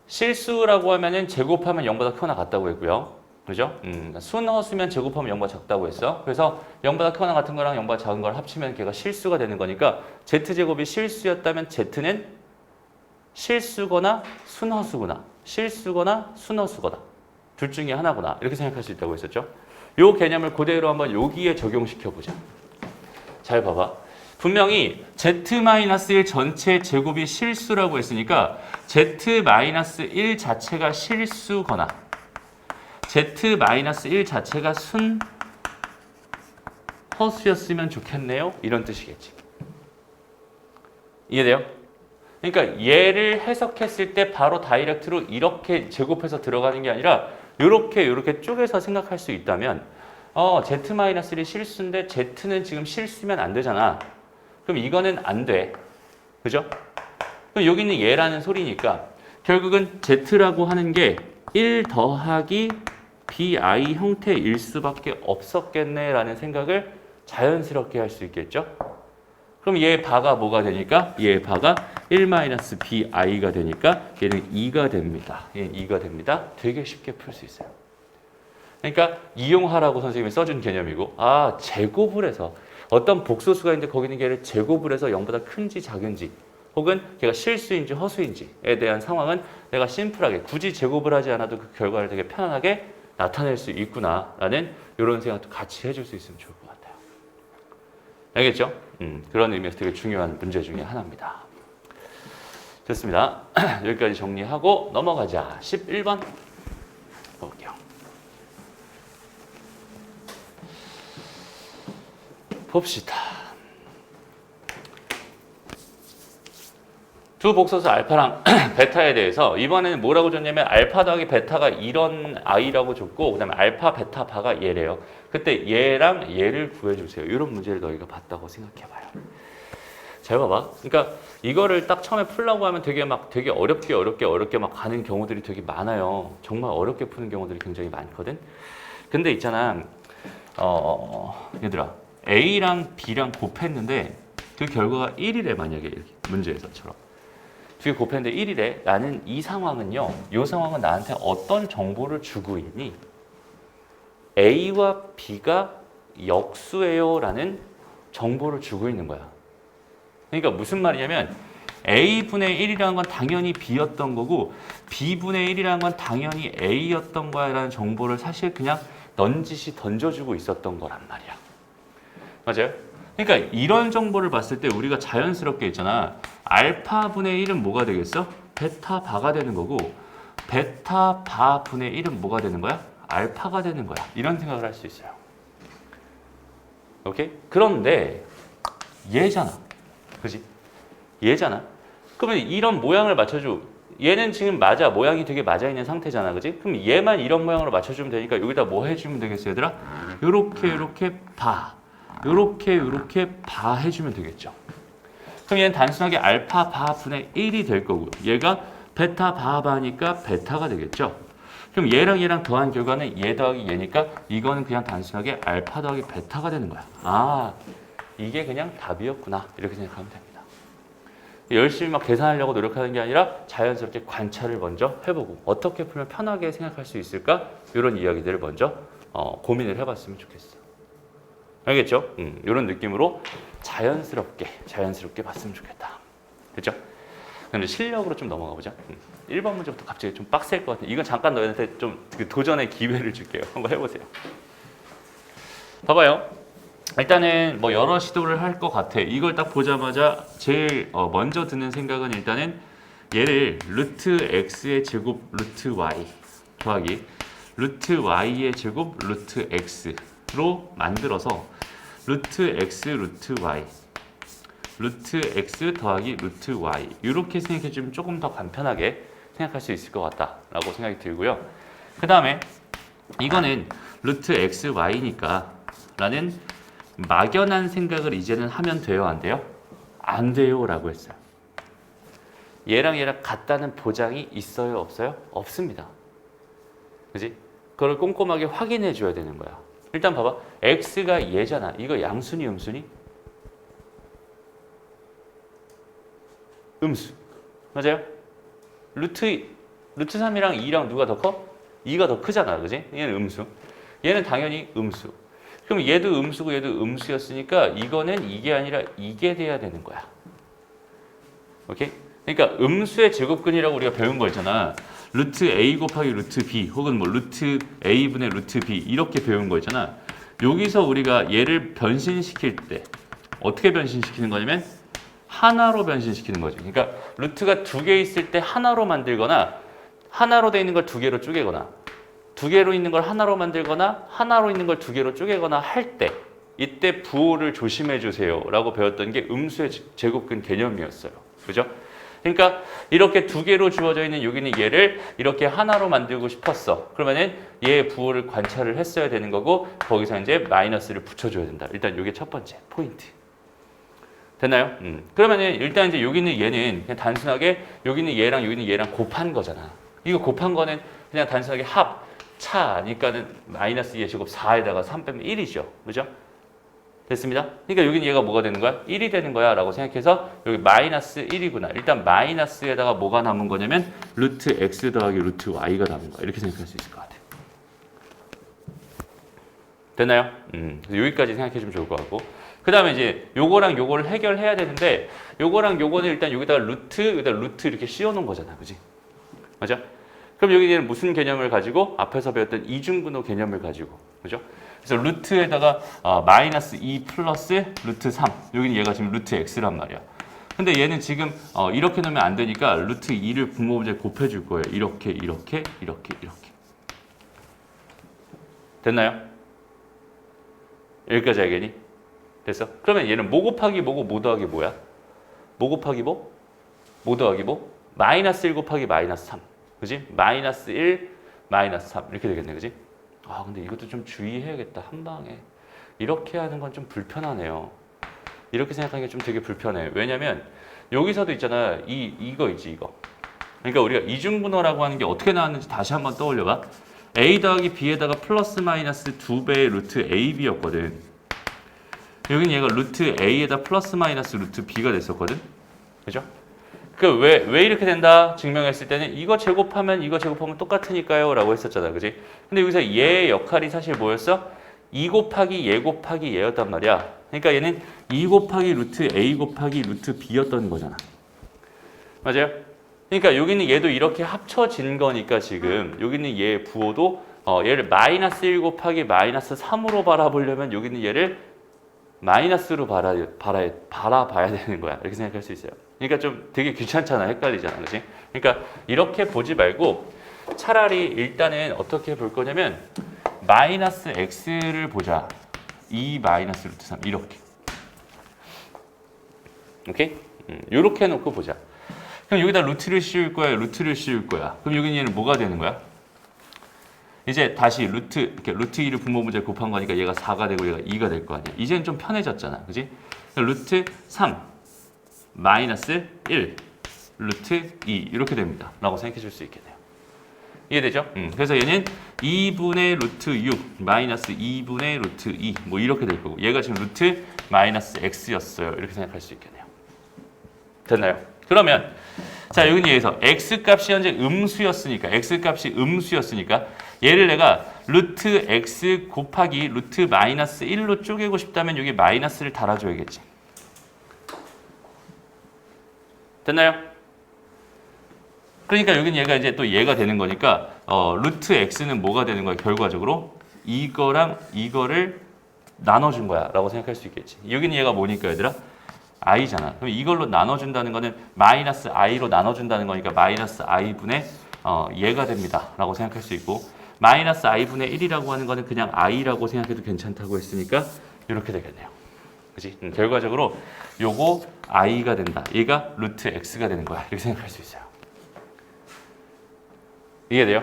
[SPEAKER 1] 실수라고 하면은 제곱하면 0보다 크거나 같다고 했고요. 그죠? 순허수면 제곱하면 0보다 작다고 했어. 그래서 0보다 크거나 같은 거랑 0보다 작은 걸 합치면 걔가 실수가 되는 거니까 Z제곱이 실수였다면 Z는 실수거나 순허수거나 실수거나 순허수거나 둘 중에 하나구나 이렇게 생각할 수 있다고 했었죠. 이 개념을 그대로 한번 여기에 적용시켜보자. 잘 봐봐. 분명히 Z-1 전체 제곱이 실수라고 했으니까 Z-1 자체가 실수거나 Z-1 자체가 순허수였으면 좋겠네요. 이런 뜻이겠지. 이해돼요? 그러니까 얘를 해석했을 때 바로 다이렉트로 이렇게 제곱해서 들어가는 게 아니라 이렇게 쪼개서 생각할 수 있다면 Z-1이 실수인데 Z는 지금 실수면 안 되잖아. 그럼 이거는 안 돼. 그죠? 그럼 여기는 얘라는 소리니까 결국은 Z라고 하는 게 1 더하기 BI 형태일 수밖에 없었겠네 라는 생각을 자연스럽게 할 수 있겠죠? 그럼 얘 바가 뭐가 되니까? 얘 바가 1-BI가 되니까 얘는 2가 됩니다. 얘는 2가 됩니다. 되게 쉽게 풀 수 있어요. 그러니까 이용하라고 선생님이 써준 개념이고 제곱을 해서 어떤 복소수가 있는데 거기는 걔를 제곱을 해서 0보다 큰지 작은지 혹은 걔가 실수인지 허수인지에 대한 상황은 내가 심플하게 굳이 제곱을 하지 않아도 그 결과를 되게 편안하게 나타낼 수 있구나라는 이런 생각도 같이 해줄 수 있으면 좋을 것 같아요. 알겠죠? 그런 의미에서 되게 중요한 문제 중에 하나입니다. 좋습니다. 여기까지 정리하고 넘어가자. 11번 볼게요. 봅시다. 두 복소수 알파랑 베타에 대해서 이번에는 뭐라고 줬냐면 알파 더하기 베타가 이런 i라고 줬고 그 다음에 알파 베타 바가 얘래요. 그때 얘랑 얘를 구해주세요. 이런 문제를 너희가 봤다고 생각해봐요. 잘 봐봐. 그러니까 이거를 딱 처음에 풀려고 하면 되게 어렵게 막 가는 경우들이 되게 많아요. 정말 어렵게 푸는 경우들이 굉장히 많거든. 근데 있잖아, 얘들아, A랑 B랑 곱했는데 그 결과가 1이래 만약에 이렇게 문제에서처럼. 두 개 곱했는데 1이래. 나는 이 상황은요. 이 상황은 나한테 어떤 정보를 주고 있니? A와 B가 역수예요 라는 정보를 주고 있는 거야. 그러니까 무슨 말이냐면 A분의 1이라는 건 당연히 B였던 거고 B분의 1이라는 건 당연히 A였던 거야 라는 정보를 사실 그냥 넌지시 던져주고 있었던 거란 말이야. 맞아요? 그러니까 이런 정보를 봤을 때 우리가 자연스럽게 있잖아. 알파분의 1은 뭐가 되겠어? 베타 바가 되는 거고 베타 바분의 1은 뭐가 되는 거야? 알파가 되는 거야. 이런 생각을 할 수 있어요. 오케이? 그런데 얘잖아. 그지? 얘잖아. 그러면 이런 모양을 맞춰줘. 얘는 지금 맞아. 모양이 되게 맞아 있는 상태잖아. 그지? 그럼 얘만 이런 모양으로 맞춰주면 되니까 여기다 뭐 해주면 되겠어, 얘들아? 요렇게 바. 요렇게 바 해주면 되겠죠. 그럼 얘는 단순하게 알파 바분의 1이 될 거고요. 얘가 베타 바니까 베타가 되겠죠. 그럼 얘랑 더한 결과는 얘 더하기 얘니까 이거는 그냥 단순하게 알파 더하기 베타가 되는 거야. 아, 이게 그냥 답이었구나. 이렇게 생각하면 됩니다. 열심히 막 계산하려고 노력하는 게 아니라 자연스럽게 관찰을 먼저 해보고 어떻게 풀면 편하게 생각할 수 있을까? 이런 이야기들을 먼저 고민을 해봤으면 좋겠어. 알겠죠? 이런 느낌으로 자연스럽게 봤으면 좋겠다. 그렇죠? 근데 실력으로 좀 넘어가 보자. 1번 문제부터 갑자기 좀 빡셀 것 같은데 이건 잠깐 너희한테 좀 도전의 기회를 줄게요. 한번 해보세요. 봐봐요. 일단은 뭐 여러 시도를 할 것 같아. 이걸 딱 보자마자 제일 먼저 드는 생각은 일단은 얘를 루트 x의 제곱 루트 y 더하기 루트 y의 제곱 루트 x로 만들어서 루트 x 루트 y 루트 x 더하기 루트 y 이렇게 생각해주면 조금 더 간편하게 생각할 수 있을 것 같다라고 생각이 들고요. 그 다음에 이거는 루트 x y니까 라는 막연한 생각을 이제는 하면 돼요, 안 돼요? 안 돼요 라고 했어요. 얘랑 같다는 보장이 있어요, 없어요? 없습니다. 그지? 그걸 꼼꼼하게 확인해 줘야 되는 거야. 일단 봐봐. x가 얘잖아. 이거 양수니 음수니? 음수. 맞아요? 루트 3이랑 2랑 누가 더 커? 2가 더 크잖아. 그지? 얘는 음수. 얘는 당연히 음수. 그럼 얘도 음수고 얘도 음수였으니까 이거는 이게 아니라 이게 돼야 되는 거야. 오케이? 그러니까 음수의 제곱근이라고 우리가 배운 거 있잖아. 루트 a 곱하기 루트 b 혹은 뭐 루트 a분의 루트 b 이렇게 배운 거 있잖아. 여기서 우리가 얘를 변신시킬 때 어떻게 변신시키는 거냐면 하나로 변신시키는 거죠. 그러니까 루트가 두 개 있을 때 하나로 만들거나 하나로 돼 있는 걸 두 개로 쪼개거나 두 개로 있는 걸 하나로 만들거나 하나로 있는 걸 두 개로 쪼개거나 할 때 이때 부호를 조심해 주세요 라고 배웠던 게 음수의 제곱근 개념이었어요. 그죠? 그러니까 이렇게 두 개로 주어져 있는 여기는 얘를 이렇게 하나로 만들고 싶었어. 그러면은 얘 부호를 관찰을 했어야 되는 거고 거기서 이제 마이너스를 붙여줘야 된다. 일단 이게 첫 번째 포인트. 됐나요? 그러면은 일단 이제 여기는 얘는 그냥 단순하게 여기는 얘랑 곱한 거잖아. 이거 곱한 거는 그냥 단순하게 차니까는 마이너스 2의 제곱 4에다가 3 빼면 1이죠. 그죠? 됐습니다. 그러니까 여기는 얘가 뭐가 되는 거야? 1이 되는 거야 라고 생각해서 여기 마이너스 1이구나. 일단 마이너스에다가 뭐가 남은 거냐면 루트 x 더하기 루트 y가 남은 거야. 이렇게 생각할 수 있을 것 같아요. 됐나요? 여기까지 생각해 주면 좋을 것 같고 그 다음에 이제 요거랑 요거를 해결해야 되는데 요거랑 요거는 일단 여기다가 루트 이렇게 씌워놓은 거잖아. 그지? 맞아? 그럼 여기는 무슨 개념을 가지고? 앞에서 배웠던 이중분호 개념을 가지고. 그죠? 그래서 루트에다가 마이너스 2 플러스 루트 3. 여기는 얘가 지금 루트 x란 말이야. 근데 얘는 지금 이렇게 넣으면 안 되니까 루트 2를 분모문제에 곱해줄 거예요. 이렇게. 됐나요? 여기까지 알겠니? 됐어? 그러면 얘는 뭐 곱하기 뭐고 뭐 더하기 뭐야? 뭐 곱하기 뭐? 뭐 더하기 뭐? 마이너스 1 곱하기 마이너스 3. 그지? 마이너스 1, 마이너스 3. 이렇게 되겠네. 그지? 근데 이것도 좀 주의해야겠다. 한 방에. 이렇게 하는 건 좀 불편하네요. 이렇게 생각하는 게 좀 되게 불편해요. 왜냐면 여기서도 있잖아. 이거 있지, 이거. 그러니까 우리가 이중분호라고 하는 게 어떻게 나왔는지 다시 한번 떠올려봐. a 더하기 b에다가 플러스 마이너스 2배의 루트 ab였거든. 여기는 얘가 루트 a에다 플러스 마이너스 루트 b가 됐었거든. 그죠? 왜 이렇게 된다 증명했을 때는 이거 제곱하면 똑같으니까요 라고 했었잖아. 그지? 근데 여기서 얘의 역할이 사실 뭐였어? 2 곱하기 얘 곱하기 얘였단 말이야. 그러니까 얘는 2 곱하기 루트 a 곱하기 루트 b였던 거잖아. 맞아요? 그러니까 여기는 얘도 이렇게 합쳐진 거니까 지금 여기는 얘 부호도 얘를 마이너스 1 곱하기 마이너스 3으로 바라보려면 여기는 얘를 마이너스로 바라봐야 되는 거야. 이렇게 생각할 수 있어요. 그러니까 좀 되게 귀찮잖아. 헷갈리잖아. 그치? 그러니까 이렇게 보지 말고 차라리 일단은 어떻게 볼 거냐면 마이너스 x를 보자. 2 마이너스 루트 3 이렇게. 오케이? 이렇게 해놓고 보자. 그럼 여기다 루트를 씌울 거야. 그럼 여기는 얘는 뭐가 되는 거야? 이제 다시 루트 2를 분모문제에 곱한 거니까 얘가 4가 되고 얘가 2가 될 거 아니야. 이제는 좀 편해졌잖아. 그지? 루트 3 마이너스 1 루트 2 이렇게 됩니다. 라고 생각해 줄 수 있겠네요. 이해되죠? 그래서 얘는 2분의 루트 6 마이너스 2분의 루트 2 뭐 이렇게 될 거고 얘가 지금 루트 마이너스 x였어요. 이렇게 생각할 수 있겠네요. 됐나요? 그러면 자 여기는 여기서 x값이 현재 음수였으니까 얘를 내가 루트 x 곱하기 루트 마이너스 1로 쪼개고 싶다면 여기 마이너스를 달아줘야겠지. 됐나요? 그러니까 여기는 얘가 이제 또 얘가 되는 거니까 루트 x는 뭐가 되는 거야? 결과적으로 이거랑 이거를 나눠준 거야 라고 생각할 수 있겠지. 여기는 얘가 뭐니까 얘들아? i잖아. 그럼 이걸로 나눠준다는 거는 마이너스 i로 나눠준다는 거니까 마이너스 i분의 얘가 됩니다 라고 생각할 수 있고 마이너스 i분의 1이라고 하는 거는 그냥 i라고 생각해도 괜찮다고 했으니까 이렇게 되겠네요. 그치? 결과적으로 요거 i가 된다. 얘가 루트 x가 되는 거야. 이렇게 생각할 수 있어요. 이해돼요?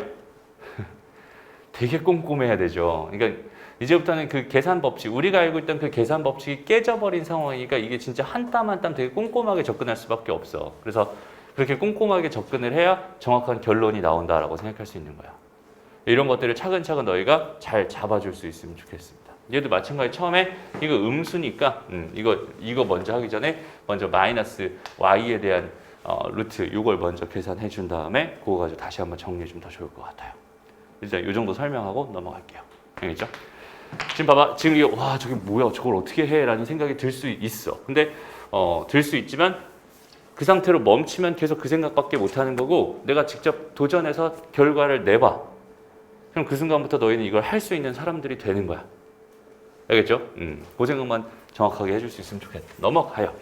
[SPEAKER 1] 되게 꼼꼼해야 되죠. 그러니까 이제부터는 그 계산 법칙, 우리가 알고 있던 그 계산 법칙이 깨져버린 상황이니까 이게 진짜 한 땀 한 땀 되게 꼼꼼하게 접근할 수밖에 없어. 그래서 그렇게 꼼꼼하게 접근을 해야 정확한 결론이 나온다라고 생각할 수 있는 거야. 이런 것들을 차근차근 너희가 잘 잡아줄 수 있으면 좋겠습니다. 얘도 마찬가지 처음에 이거 음수니까 이거 먼저 하기 전에 먼저 마이너스 y에 대한 루트 이걸 먼저 계산해 준 다음에 그거 가지고 다시 한번 정리해 주면 더 좋을 것 같아요. 일단 이 정도 설명하고 넘어갈게요. 알겠죠? 지금 봐봐. 지금 이게 와 저게 뭐야 저걸 어떻게 해? 라는 생각이 들 수 있어. 근데 들 수 있지만 그 상태로 멈추면 계속 그 생각밖에 못하는 거고 내가 직접 도전해서 결과를 내봐. 그럼 그 순간부터 너희는 이걸 할 수 있는 사람들이 되는 거야. 알겠죠? 그 생각만 정확하게 해줄 수 있으면 좋겠다. 넘어가요.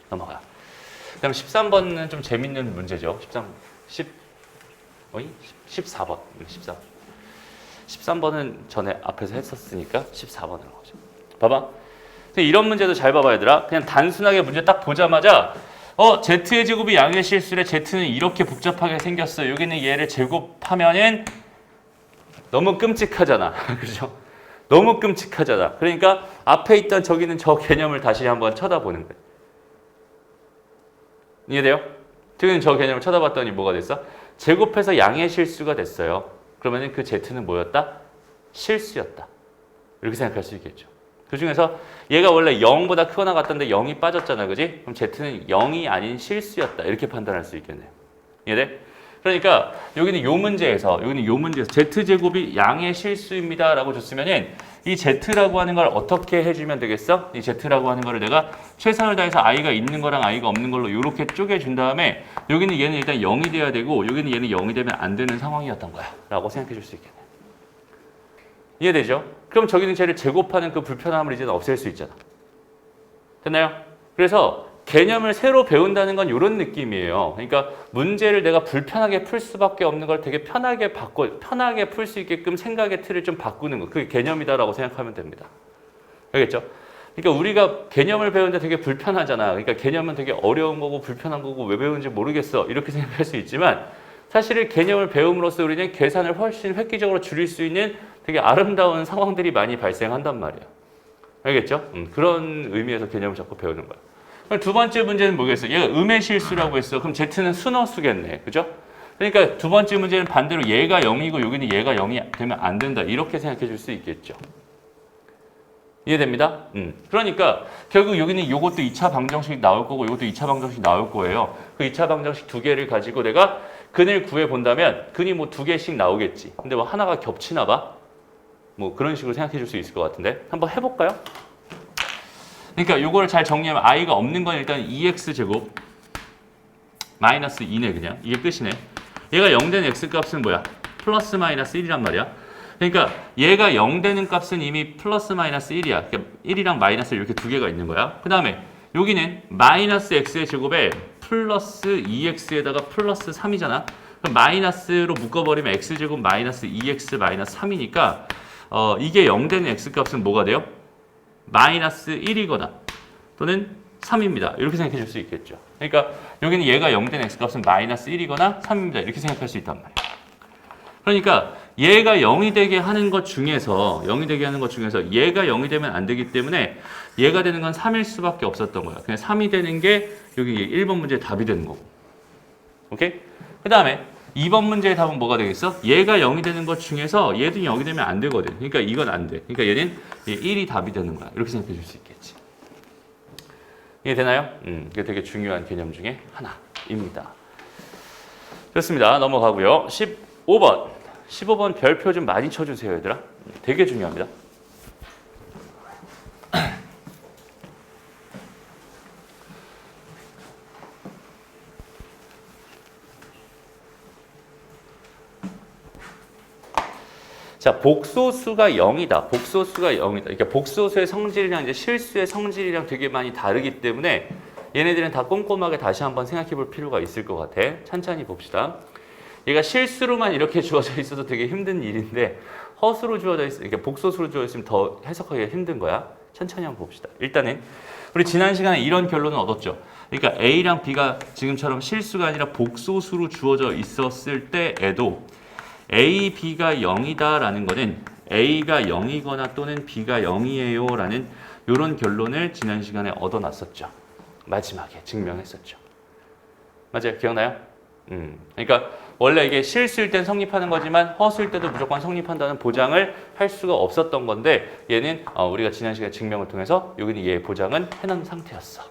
[SPEAKER 1] 넘어가요. 그다음 13번은 좀 재밌는 문제죠. 14번. 13번은 전에 앞에서 했었으니까 14번으로 가죠. 봐봐. 이런 문제도 잘 봐봐 얘들아. 그냥 단순하게 문제 딱 보자마자 z의 제곱이 양의 실수래. z는 이렇게 복잡하게 생겼어. 여기는 얘를 제곱하면은 너무 끔찍하잖아. 그죠? 너무 끔찍하잖아. 그러니까 앞에 있던 저기는 저 개념을 다시 한번 쳐다보는 거야. 이해돼요? 저기는 저 개념을 쳐다봤더니 뭐가 됐어? 제곱해서 양의 실수가 됐어요. 그러면 그 z는 뭐였다? 실수였다. 이렇게 생각할 수 있겠죠. 그 중에서 얘가 원래 0보다 크거나 같던데 0이 빠졌잖아. 그지? 그럼 z는 0이 아닌 실수였다. 이렇게 판단할 수 있겠네요. 이해돼? 그러니까 여기는 요 문제에서 z제곱이 양의 실수입니다 라고 줬으면은 이 z라고 하는 걸 어떻게 해주면 되겠어? 이 z라고 하는 거를 내가 최선을 다해서 i가 있는 거랑 i가 없는 걸로 이렇게 쪼개준 다음에 여기는 얘는 일단 0이 돼야 되고 여기는 얘는 0이 되면 안 되는 상황이었던 거야 라고 생각해 줄 수 있겠네. 이해되죠? 그럼 저기는 쟤를 제곱하는 그 불편함을 이제는 없앨 수 있잖아. 됐나요? 그래서 개념을 새로 배운다는 건 이런 느낌이에요. 그러니까 문제를 내가 불편하게 풀 수밖에 없는 걸 되게 편하게 풀 수 있게끔 생각의 틀을 좀 바꾸는 거. 그게 개념이다라고 생각하면 됩니다. 알겠죠? 그러니까 우리가 개념을 배우는데 되게 불편하잖아. 그러니까 개념은 되게 어려운 거고 불편한 거고 왜 배우는지 모르겠어. 이렇게 생각할 수 있지만 사실 개념을 배움으로써 우리는 계산을 훨씬 획기적으로 줄일 수 있는 되게 아름다운 상황들이 많이 발생한단 말이야. 알겠죠? 그런 의미에서 개념을 자꾸 배우는 거야. 그럼 두 번째 문제는 뭐겠어? 얘가 음의 실수라고 했어. 그럼 Z는 순허수겠네. 그죠? 그러니까 두 번째 문제는 반대로 얘가 0이고 여기는 얘가 0이 되면 안 된다. 이렇게 생각해 줄 수 있겠죠. 이해됩니다? 그러니까 결국 여기는 이것도 2차 방정식 나올 거고 이것도 2차 방정식 나올 거예요. 그 2차 방정식 두 개를 가지고 내가 근을 구해 본다면 근이 뭐 두 개씩 나오겠지. 근데 뭐 하나가 겹치나 봐. 뭐 그런 식으로 생각해 줄 수 있을 것 같은데 한번 해볼까요? 그러니까 이걸 잘 정리하면 i가 없는 건 일단 2x제곱 마이너스 2네 그냥. 이게 끝이네. 얘가 0 된 x값은 뭐야? 플러스 마이너스 1이란 말이야. 그러니까 얘가 0 되는 값은 이미 플러스 마이너스 1이야. 그러니까 1이랑 마이너스 이렇게 두 개가 있는 거야. 그 다음에 여기는 마이너스 x의 제곱에 플러스 2x에다가 플러스 3이잖아. 그럼 마이너스로 묶어버리면 x제곱 마이너스 2x 마이너스 3이니까 이게 0 되는 x값은 뭐가 돼요? 마이너스 1이거나 또는 3입니다. 이렇게 생각해 줄 수 있겠죠. 그러니까 여기는 얘가 0 된 x값은 마이너스 1이거나 3입니다. 이렇게 생각할 수 있단 말이에요. 그러니까 얘가 0이 되게 하는 것 중에서 얘가 0이 되면 안 되기 때문에 얘가 되는 건 3일 수밖에 없었던 거야. 그냥 3이 되는 게 여기 1번 문제의 답이 되는 거고. 오케이? 그 다음에 2번 문제의 답은 뭐가 되겠어? 얘가 0이 되는 것 중에서 얘도 0이 되면 안 되거든. 그러니까 이건 안 돼. 그러니까 얘는 1이 답이 되는 거야. 이렇게 생각해 줄 수 있겠지. 이해되나요? 이게 되게 중요한 개념 중에 하나입니다. 좋습니다. 넘어가고요. 15번. 15번 별표 좀 많이 쳐주세요, 얘들아. 되게 중요합니다. 자, 복소수가 0이다. 복소수가 0이다. 그러니까 복소수의 성질이랑 이제 실수의 성질이랑 되게 많이 다르기 때문에 얘네들은 다 꼼꼼하게 다시 한번 생각해 볼 필요가 있을 것 같아. 천천히 봅시다. 얘가 실수로만 이렇게 주어져 있어도 되게 힘든 일인데 허수로 주어져 있으면, 그러니까 복소수로 주어져 있으면 더 해석하기가 힘든 거야. 천천히 한번 봅시다. 일단은 우리 지난 시간에 이런 결론을 얻었죠. 그러니까 A랑 B가 지금처럼 실수가 아니라 복소수로 주어져 있었을 때에도 A, B가 0이다라는 거는 A가 0이거나 또는 B가 0이에요 라는 이런 결론을 지난 시간에 얻어놨었죠. 마지막에 증명했었죠. 맞아요? 기억나요? 그러니까 원래 이게 실수일 땐 성립하는 거지만 허수일 때도 무조건 성립한다는 보장을 할 수가 없었던 건데 얘는 우리가 지난 시간에 증명을 통해서 여기는 얘의 보장은 해놓은 상태였어.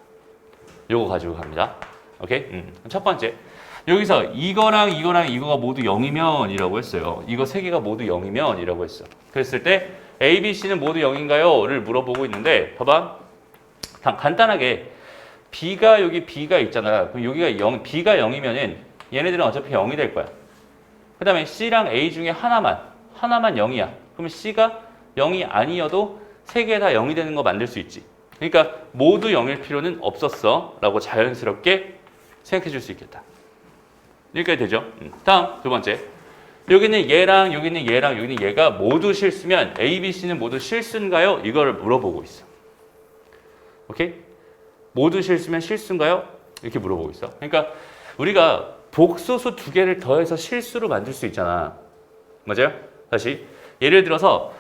[SPEAKER 1] 요거 가지고 갑니다. 오케이? 첫 번째. 여기서 이거랑 이거가 모두 0이면 이라고 했어요. 이거 세 개가 모두 0이면 이라고 했어. 그랬을 때 A, B, C는 모두 0인가요? 를 물어보고 있는데 봐봐. 간단하게 B가 여기 B가 있잖아. 그럼 여기가 0, B가 0이면은 얘네들은 어차피 0이 될 거야. 그 다음에 C랑 A 중에 하나만 0이야. 그러면 C가 0이 아니어도 세 개 다 0이 되는 거 만들 수 있지. 그러니까 모두 0일 필요는 없었어 라고 자연스럽게 생각해 줄 수 있겠다. 여기까지 되죠? 다음 두 번째. 여기는 얘랑 여기는 얘랑 여기는 얘가 모두 실수면 A, B, C는 모두 실수인가요? 이거를 물어보고 있어. 오케이? 모두 실수면 실수인가요? 이렇게 물어보고 있어. 그러니까 우리가 복소수 두 개를 더해서 실수로 만들 수 있잖아. 맞아요? 다시 예를 들어서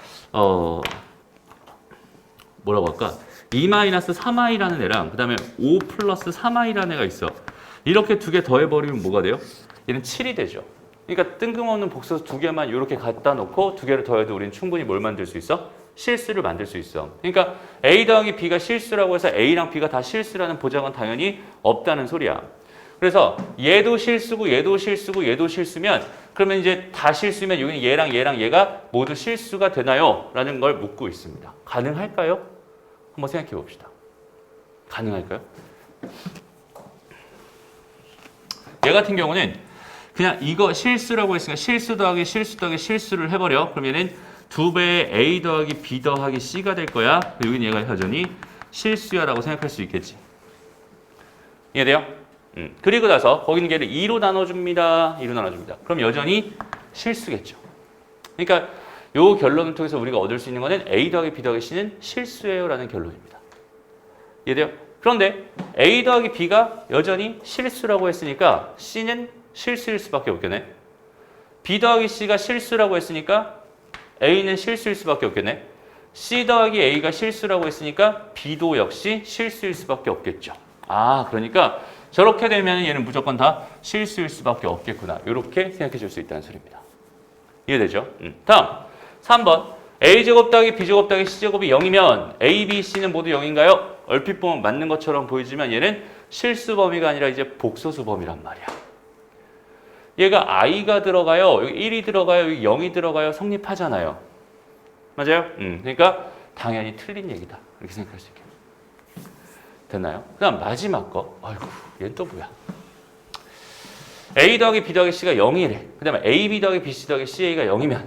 [SPEAKER 1] 뭐라고 할까? 2-3i라는 애랑 그 다음에 5 플러스 3i라는 애가 있어. 이렇게 두 개 더해버리면 뭐가 돼요? 얘는 7이 되죠. 그러니까 뜬금없는 복소수 두 개만 이렇게 갖다 놓고 두 개를 더해도 우리는 충분히 뭘 만들 수 있어? 실수를 만들 수 있어. 그러니까 A 더하기 B가 실수라고 해서 A랑 B가 다 실수라는 보장은 당연히 없다는 소리야. 그래서 얘도 실수고 얘도 실수고 얘도 실수면 그러면 이제 다 실수면 여기는 얘랑 얘가 모두 실수가 되나요? 라는 걸 묻고 있습니다. 가능할까요? 한번 생각해 봅시다. 가능할까요? 얘 같은 경우는 그냥 이거 실수라고 했으니까 실수 더하기 실수를 해버려. 그러면은 2배의 A 더하기 B 더하기 C가 될 거야. 여긴 얘가 여전히 실수야 라고 생각할 수 있겠지. 이해돼요? 그리고 나서 거기는 얘를 2로 나눠줍니다. 2로 나눠줍니다. 그럼 여전히 실수겠죠. 그러니까 요 결론을 통해서 우리가 얻을 수 있는 거는 A 더하기 B 더하기 C는 실수예요 라는 결론입니다. 이해돼요? 그런데 A 더하기 B가 여전히 실수라고 했으니까 C는 실수일 수밖에 없겠네. B 더하기 C가 실수라고 했으니까 A는 실수일 수밖에 없겠네. C 더하기 A가 실수라고 했으니까 B도 역시 실수일 수밖에 없겠죠. 아, 그러니까 저렇게 되면 얘는 무조건 다 실수일 수밖에 없겠구나. 이렇게 생각해 줄 수 있다는 소리입니다. 이해되죠? 다음 3번 A제곱 더하기 B제곱 더하기 C제곱이 0이면 A, B, C는 모두 0인가요? 얼핏 보면 맞는 것처럼 보이지만 얘는 실수 범위가 아니라 이제 복소수 범위란 말이야. 얘가 I가 들어가요. 여기 1이 들어가요. 여기 0이 들어가요. 성립하잖아요. 맞아요? 그러니까 당연히 틀린 얘기다. 이렇게 생각할 수 있겠네요. 됐나요? 그 다음 마지막 거. 아이고, 얘는 또 뭐야? A 더하기 B 더하기 C가 0이래. 그 다음에 A, B 더하기 B, C 더하기 CA가 0이면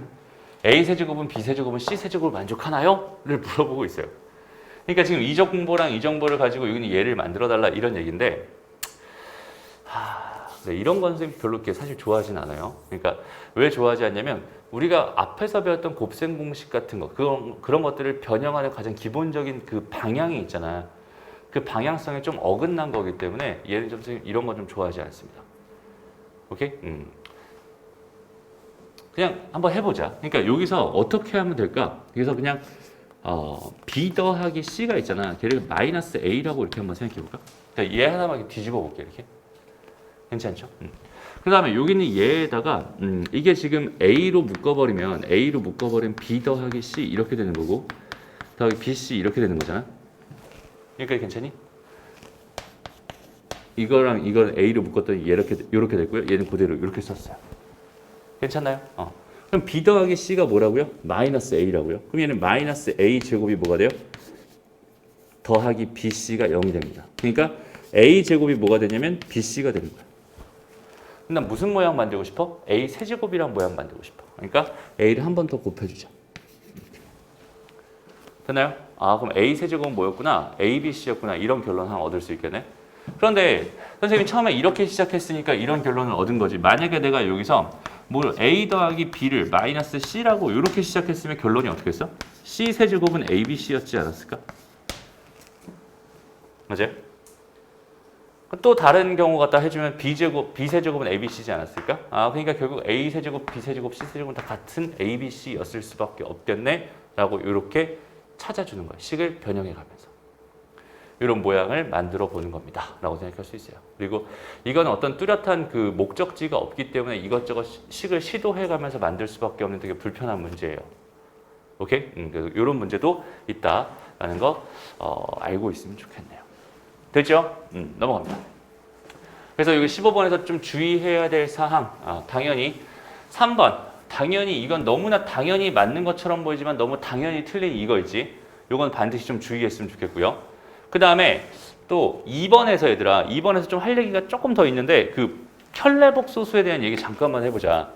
[SPEAKER 1] A 세제곱은 B 세제곱은 C 세제곱을 만족하나요? 를 물어보고 있어요. 그러니까 지금 이적 분보랑 이 정보를 가지고 여기는 얘를 만들어달라 이런 얘기인데 네, 이런 건 선생님 별로 이렇게 사실 좋아하진 않아요. 그러니까 왜 좋아하지 않냐면 우리가 앞에서 배웠던 곱셈 공식 같은 거 그런 것들을 변형하는 가장 기본적인 그 방향이 있잖아. 그 방향성에 좀 어긋난 거기 때문에 얘는 좀 선생님 이런 건 좀 좋아하지 않습니다. 오케이? 그냥 한번 해보자. 그러니까 여기서 어떻게 하면 될까? 여기서 그냥 B 더하기 C가 있잖아. 걔를 마이너스 A라고 이렇게 한번 생각해볼까? 그러니까 얘 하나만 이렇게 뒤집어 볼게 이렇게. 괜찮죠? 그 다음에 여기는 얘에다가 이게 지금 A로 묶어버리면 B 더하기 C 이렇게 되는 거고 더하기 BC 이렇게 되는 거잖아. 여기까지 괜찮니? 이거랑 이건 A로 묶었더니 이렇게 됐고요. 얘는 그대로 이렇게 썼어요. 괜찮나요? 그럼 B 더하기 C가 뭐라고요? 마이너스 A라고요. 그럼 얘는 마이너스 A 제곱이 뭐가 돼요? 더하기 BC가 0이 됩니다. 그러니까 A 제곱이 뭐가 되냐면 BC가 되는 거예요. 난 무슨 모양 만들고 싶어? A 세제곱이란 모양 만들고 싶어. 그러니까 A를 한 번 더 곱해주자. 됐나요? 그럼 A 세제곱은 뭐였구나? A, B, C였구나. 이런 결론 하나 얻을 수 있겠네. 그런데 선생님이 처음에 이렇게 시작했으니까 이런 결론을 얻은 거지. 만약에 내가 여기서 뭘 A 더하기 B를 마이너스 C라고 이렇게 시작했으면 결론이 어떻게 했어? C 세제곱은 A, B, C였지 않았을까? 맞아요? 또 다른 경우 갖다 해주면 B 세제곱은 A, B, C지 않았을까? 그러니까 결국 A 세제곱, B 세제곱, C 세제곱은 다 같은 A, B, C였을 수밖에 없겠네 라고 이렇게 찾아주는 거예요. 식을 변형해가면서. 이런 모양을 만들어 보는 겁니다. 라고 생각할 수 있어요. 그리고 이건 어떤 뚜렷한 그 목적지가 없기 때문에 이것저것 식을 시도해가면서 만들 수밖에 없는 되게 불편한 문제예요. 오케이? 이런 문제도 있다라는 거 알고 있으면 좋겠네요. 됐죠? 넘어갑니다. 그래서 여기 15번에서 좀 주의해야 될 사항, 당연히 3번. 당연히 이건 너무나 당연히 맞는 것처럼 보이지만 너무 당연히 틀린 이거이지. 이건 반드시 좀 주의했으면 좋겠고요. 그 다음에 또 2번에서 얘들아, 2번에서 좀 할 얘기가 조금 더 있는데 그 켤레복소수에 대한 얘기 잠깐만 해보자.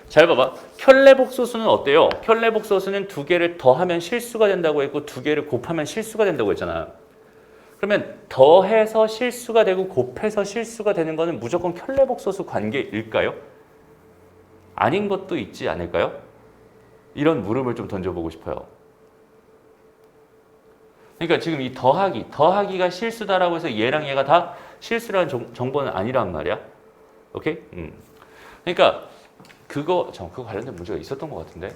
[SPEAKER 1] 잘 봐봐. 켤레복소수는 어때요? 켤레복소수는 두 개를 더하면 실수가 된다고 했고 두 개를 곱하면 실수가 된다고 했잖아. 그러면 더해서 실수가 되고 곱해서 실수가 되는 거는 무조건 켤레복소수 관계일까요? 아닌 것도 있지 않을까요? 이런 물음을 좀 던져보고 싶어요. 그러니까 지금 이 더하기가 실수다라고 해서 얘랑 얘가 다 실수라는 정보는 아니란 말이야. 오케이? 그러니까 그거 관련된 문제가 있었던 것 같은데.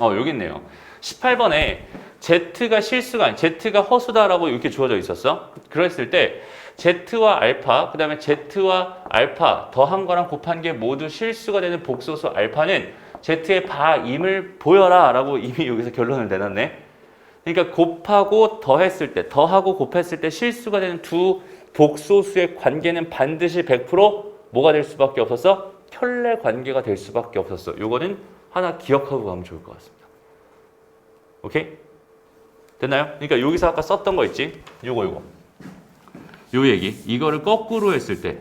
[SPEAKER 1] 여기 있네요. 18번에 Z가 실수가 아니 Z가 허수다라고 이렇게 주어져 있었어. 그랬을 때 Z와 알파, 그 다음에 Z와 알파 더한 거랑 곱한 게 모두 실수가 되는 복소수 알파는 Z의 바임을 보여라 라고 이미 여기서 결론을 내놨네. 그러니까 곱하고 더했을 때, 더하고 곱했을 때 실수가 되는 두 복소수의 관계는 반드시 100% 뭐가 될 수밖에 없었어? 켤레 관계가 될 수밖에 없었어. 요거는 하나 기억하고 가면 좋을 것 같습니다. 오케이? 됐나요? 그러니까 여기서 아까 썼던 거 있지? 요거. 요 얘기. 이거를 거꾸로 했을 때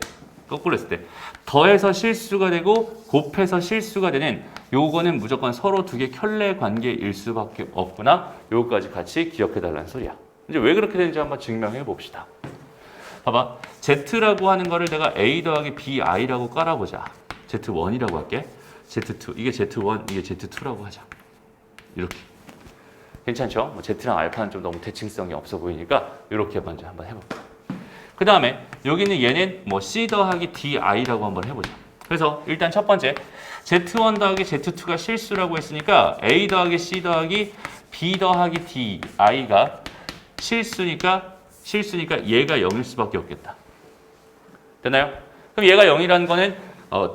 [SPEAKER 1] 더해서 실수가 되고 곱해서 실수가 되는 요거는 무조건 서로 두 개 켤레 관계일 수밖에 없구나. 요거까지 같이 기억해달라는 소리야. 이제 왜 그렇게 되는지 한번 증명해 봅시다. 봐봐. Z라고 하는 거를 내가 A 더하기 BI라고 깔아보자. Z1이라고 할게. Z2. 이게 Z1, 이게 Z2라고 하자. 이렇게. 괜찮죠? 뭐 Z랑 알파는 좀 너무 대칭성이 없어 보이니까 이렇게 먼저 한번 해볼까. 그 다음에 여기는 얘는 뭐 C 더하기 DI라고 한번 해보자. 그래서 일단 첫 번째 Z1 더하기 Z2가 실수라고 했으니까 A 더하기 C 더하기 B 더하기 DI가 실수니까 얘가 0일 수밖에 없겠다. 됐나요? 그럼 얘가 0이라는 거는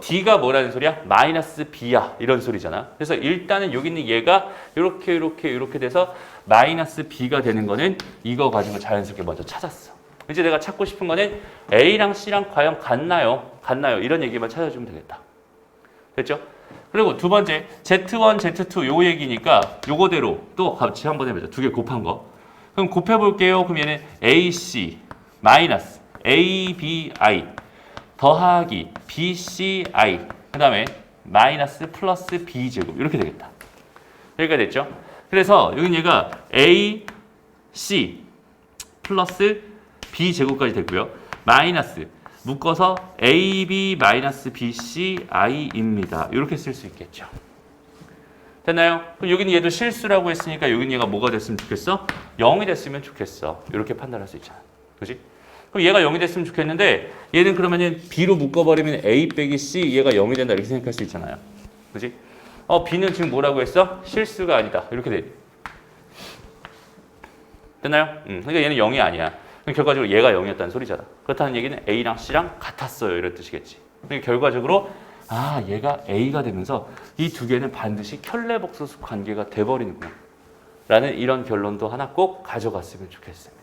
[SPEAKER 1] D가 뭐라는 소리야? 마이너스 B야 이런 소리잖아. 그래서 일단은 여기 있는 얘가 이렇게 돼서 마이너스 B가 되는 거는 이거 가지고 자연스럽게 먼저 찾았어. 이제 내가 찾고 싶은 거는 A랑 C랑 과연 같나요? 이런 얘기만 찾아주면 되겠다. 됐죠? 그리고 두 번째 Z1, Z2 요 얘기니까 요거대로 또 같이 한번 해보자. 두 개 곱한 거. 그럼 곱해볼게요. 그럼 얘는 AC 마이너스 ABI 더하기 BCI 그 다음에 마이너스 플러스 B제곱 이렇게 되겠다. 여기가 됐죠? 그래서 여기 얘가 AC 플러스 B제곱까지 됐고요. 마이너스 묶어서 AB 마이너스 BCI입니다. 이렇게 쓸 수 있겠죠. 됐나요? 그럼 여기는 얘도 실수라고 했으니까 여기는 얘가 뭐가 됐으면 좋겠어? 0이 됐으면 좋겠어. 이렇게 판단할 수 있잖아. 그지? 그럼 얘가 0이 됐으면 좋겠는데 얘는 그러면은 B로 묶어버리면 A 빼기 C 얘가 0이 된다 이렇게 생각할 수 있잖아요. 그지? B는 지금 뭐라고 했어? 실수가 아니다. 이렇게 돼. 됐나요? 그러니까 얘는 0이 아니야. 그럼 결과적으로 얘가 0이었다는 소리잖아. 그렇다는 얘기는 A랑 C랑 같았어요. 이런 뜻이겠지. 그러니까 결과적으로 얘가 A가 되면서 이 두 개는 반드시 켤레복소수 관계가 돼버리는구나. 라는 이런 결론도 하나 꼭 가져갔으면 좋겠습니다.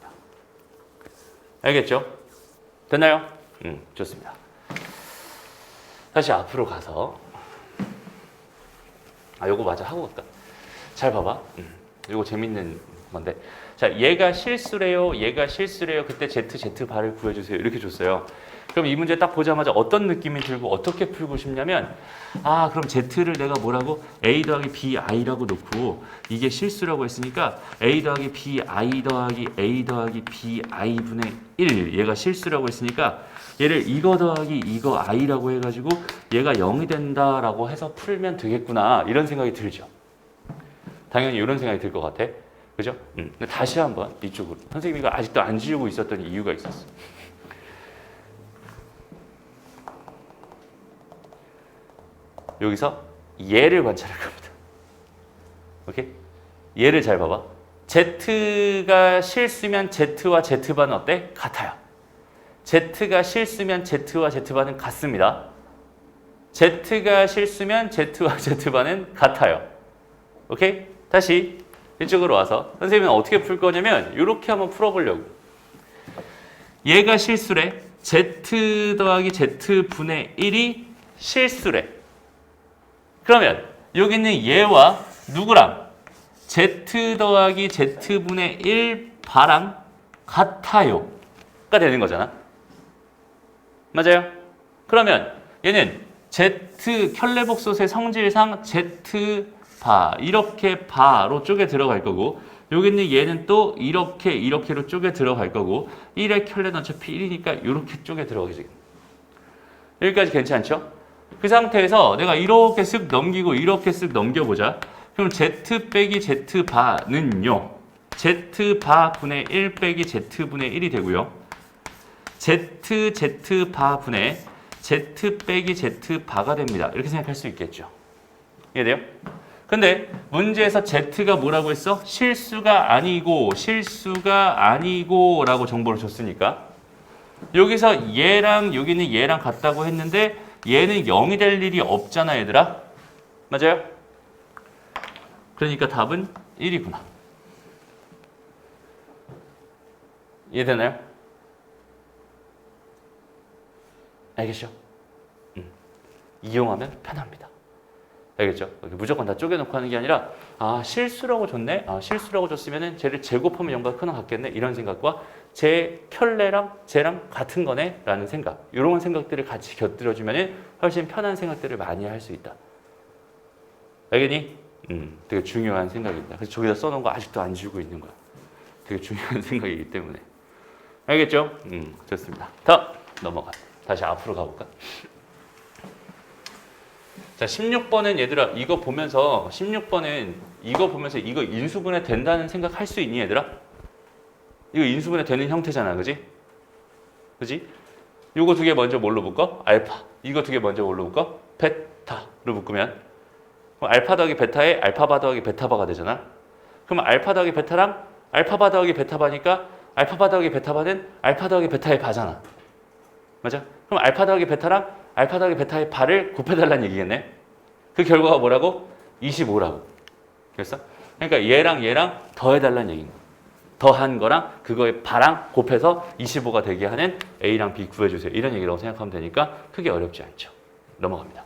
[SPEAKER 1] 알겠죠? 됐나요? 좋습니다. 다시 앞으로 가서 요거 마저 하고 갈까? 잘 봐봐. 요거 재밌는 건데 자, 얘가 실수래요. 그때 Z 바를 구해주세요. 이렇게 줬어요. 그럼 이 문제 딱 보자마자 어떤 느낌이 들고 어떻게 풀고 싶냐면 그럼 Z를 내가 뭐라고? A 더하기 BI라고 놓고 이게 실수라고 했으니까 A 더하기 BI 더하기 A 더하기 BI 분의 1 얘가 실수라고 했으니까 얘를 이거 더하기 이거 I라고 해가지고 얘가 0이 된다라고 해서 풀면 되겠구나 이런 생각이 들죠. 당연히 이런 생각이 들 것 같아. 그죠? 근데 다시 한번 이쪽으로 선생님이 이거 아직도 안 지우고 있었던 이유가 있었어. 여기서 얘를 관찰할 겁니다. 오케이? 얘를 잘 봐봐. Z가 실수면 Z와 Z반은 어때? 같아요. Z가 실수면 Z와 Z반은 같습니다. Z가 실수면 Z와 Z반은 같아요. 오케이? 다시 이쪽으로 와서 선생님은 어떻게 풀 거냐면 이렇게 한번 풀어보려고. 얘가 실수래. Z 더하기 Z분의 1이 실수래. 그러면 여기 있는 얘와 누구랑? Z 더하기 Z분의 1 바랑 같아요. 가 되는 거잖아. 맞아요? 그러면 얘는 Z 켤레복소수의 성질상 Z 바 이렇게 바로 쪼개 들어갈 거고 여기 있는 얘는 또 이렇게로 쪼개 들어갈 거고 1의 켤레는 어차피 1이니까 이렇게 쪼개 들어가겠지. 여기까지 괜찮죠? 그 상태에서 내가 이렇게 쓱 넘기고 이렇게 쓱 넘겨보자. 그럼 Z 빼기 Z 바는요. Z 바 분의 1 빼기 Z 분의 1이 되고요. Z 바 분의 Z 빼기 Z 바가 됩니다. 이렇게 생각할 수 있겠죠. 이해돼요? 근데 문제에서 Z가 뭐라고 했어? 실수가 아니고 라고 정보를 줬으니까 여기서 얘랑 여기는 얘랑 같다고 했는데 얘는 0이 될 일이 없잖아 얘들아. 맞아요? 그러니까 답은 1이구나. 이해되나요? 알겠죠? 이용하면 편합니다. 알겠죠? 무조건 다 쪼개놓고 하는 게 아니라 실수라고 줬네? 실수라고 줬으면 쟤를 제곱하면 0과 크나 같겠네? 이런 생각과 제 켤레랑 쟤랑 같은 거네? 라는 생각. 이런 생각들을 같이 곁들여주면 훨씬 편한 생각들을 많이 할 수 있다. 알겠니? 되게 중요한 생각입니다. 그래서 저기다 써놓은 거 아직도 안 지우고 있는 거야. 되게 중요한 생각이기 때문에. 알겠죠? 좋습니다. 다음 넘어가. 다시 앞으로 가볼까? 자, 16번은 얘들아 이거 보면서 16번은 이거 보면서 이거 인수분해 된다는 생각 할 수 있니 얘들아? 이거 인수분해 되는 형태잖아, 그지? 그지? 요거 두 개 먼저 뭘로 묶어? 알파. 이거 두 개 먼저 뭘로 묶어? 베타로 묶으면 그럼 알파 더하기 베타에 알파바 더하기 베타바가 되잖아. 그럼 알파 더하기 베타랑 알파바 더하기 베타바니까 알파바 더하기 베타바는 알파 더하기 베타의 바잖아. 맞아? 그럼 알파 더하기 베타랑 알파 더하기 베타의 바를 곱해달라는 얘기겠네. 그 결과가 뭐라고? 25라고. 그랬어? 그러니까 얘랑 더해달라는 얘기인 거야. 더한 거랑 그거의 바랑 곱해서 25가 되게 하는 A랑 B 구해주세요. 이런 얘기라고 생각하면 되니까 크게 어렵지 않죠. 넘어갑니다.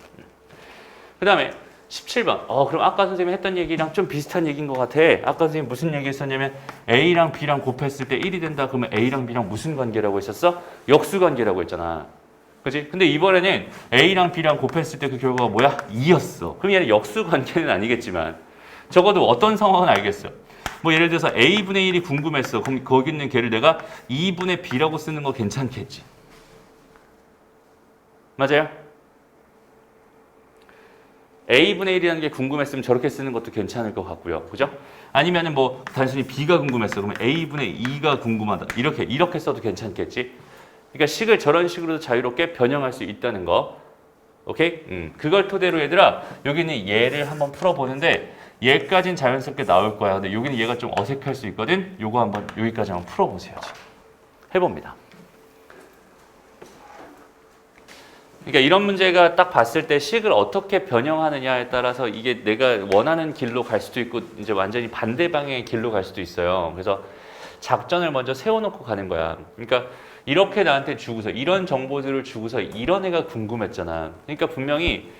[SPEAKER 1] 그 다음에 17번. 그럼 아까 선생님이 했던 얘기랑 좀 비슷한 얘기인 것 같아. 아까 선생님이 무슨 얘기 했었냐면 A랑 B랑 곱했을 때 1이 된다. 그러면 A랑 B랑 무슨 관계라고 했었어? 역수 관계라고 했잖아. 그치? 근데 이번에는 A랑 B랑 곱했을 때 그 결과가 뭐야? 2였어. 그럼 얘는 역수 관계는 아니겠지만 적어도 어떤 상황은 알겠어. 뭐 예를 들어서 A분의 1이 궁금했어. 그럼 거기 있는 걔를 내가 2분의 B라고 쓰는 거 괜찮겠지? 맞아요? A분의 1이라는 게 궁금했으면 저렇게 쓰는 것도 괜찮을 것 같고요. 그죠? 아니면은 뭐 단순히 B가 궁금했어. 그러면 A분의 2가 궁금하다. 이렇게 써도 괜찮겠지? 그러니까 식을 저런 식으로도 자유롭게 변형할 수 있다는 거. 오케이? 그걸 토대로 얘들아 여기는 얘를 한번 풀어보는데 얘까지는 자연스럽게 나올 거야. 근데 여기는 얘가 좀 어색할 수 있거든. 요거 한번 여기까지 한번 풀어보세요. 해봅니다. 그러니까 이런 문제가 딱 봤을 때 식을 어떻게 변형하느냐에 따라서 이게 내가 원하는 길로 갈 수도 있고 이제 완전히 반대 방향의 길로 갈 수도 있어요. 그래서 작전을 먼저 세워놓고 가는 거야. 그러니까 이렇게 나한테 주고서 이런 정보들을 주고서 이런 애가 궁금했잖아. 그러니까 분명히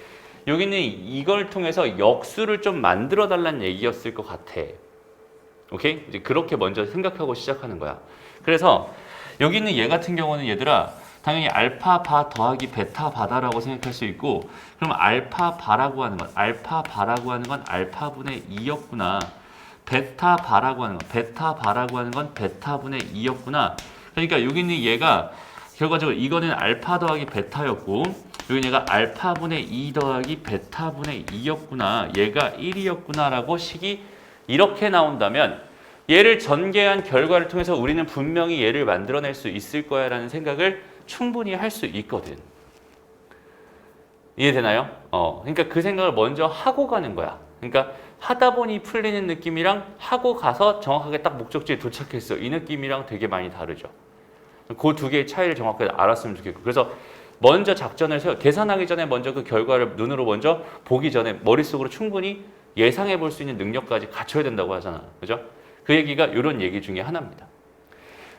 [SPEAKER 1] 여기는 이걸 통해서 역수를 좀 만들어 달라는 얘기였을 것 같아. 오케이? 이제 그렇게 먼저 생각하고 시작하는 거야. 그래서 여기 있는 얘 같은 경우는 얘들아 당연히 알파 바 더하기 베타 바다라고 생각할 수 있고 그럼 알파 바라고 하는 건 알파분의 2였구나. 베타 바라고 하는 건 베타분의 2였구나. 그러니까 여기 있는 얘가 결과적으로 이거는 알파 더하기 베타였고 여기 얘가 알파분의 2 더하기 베타분의 2였구나. 얘가 1이었구나 라고 식이 이렇게 나온다면 얘를 전개한 결과를 통해서 우리는 분명히 얘를 만들어낼 수 있을 거야 라는 생각을 충분히 할 수 있거든. 이해되나요? 그러니까 그 생각을 먼저 하고 가는 거야. 그러니까 하다 보니 풀리는 느낌이랑 하고 가서 정확하게 딱 목적지에 도착했어. 이 느낌이랑 되게 많이 다르죠. 그 두 개의 차이를 정확하게 알았으면 좋겠고 그래서 먼저 작전을 계산하기 전에 먼저 그 결과를 눈으로 먼저 보기 전에 머릿속으로 충분히 예상해 볼 수 있는 능력까지 갖춰야 된다고 하잖아. 그죠? 그 얘기가 이런 얘기 중에 하나입니다.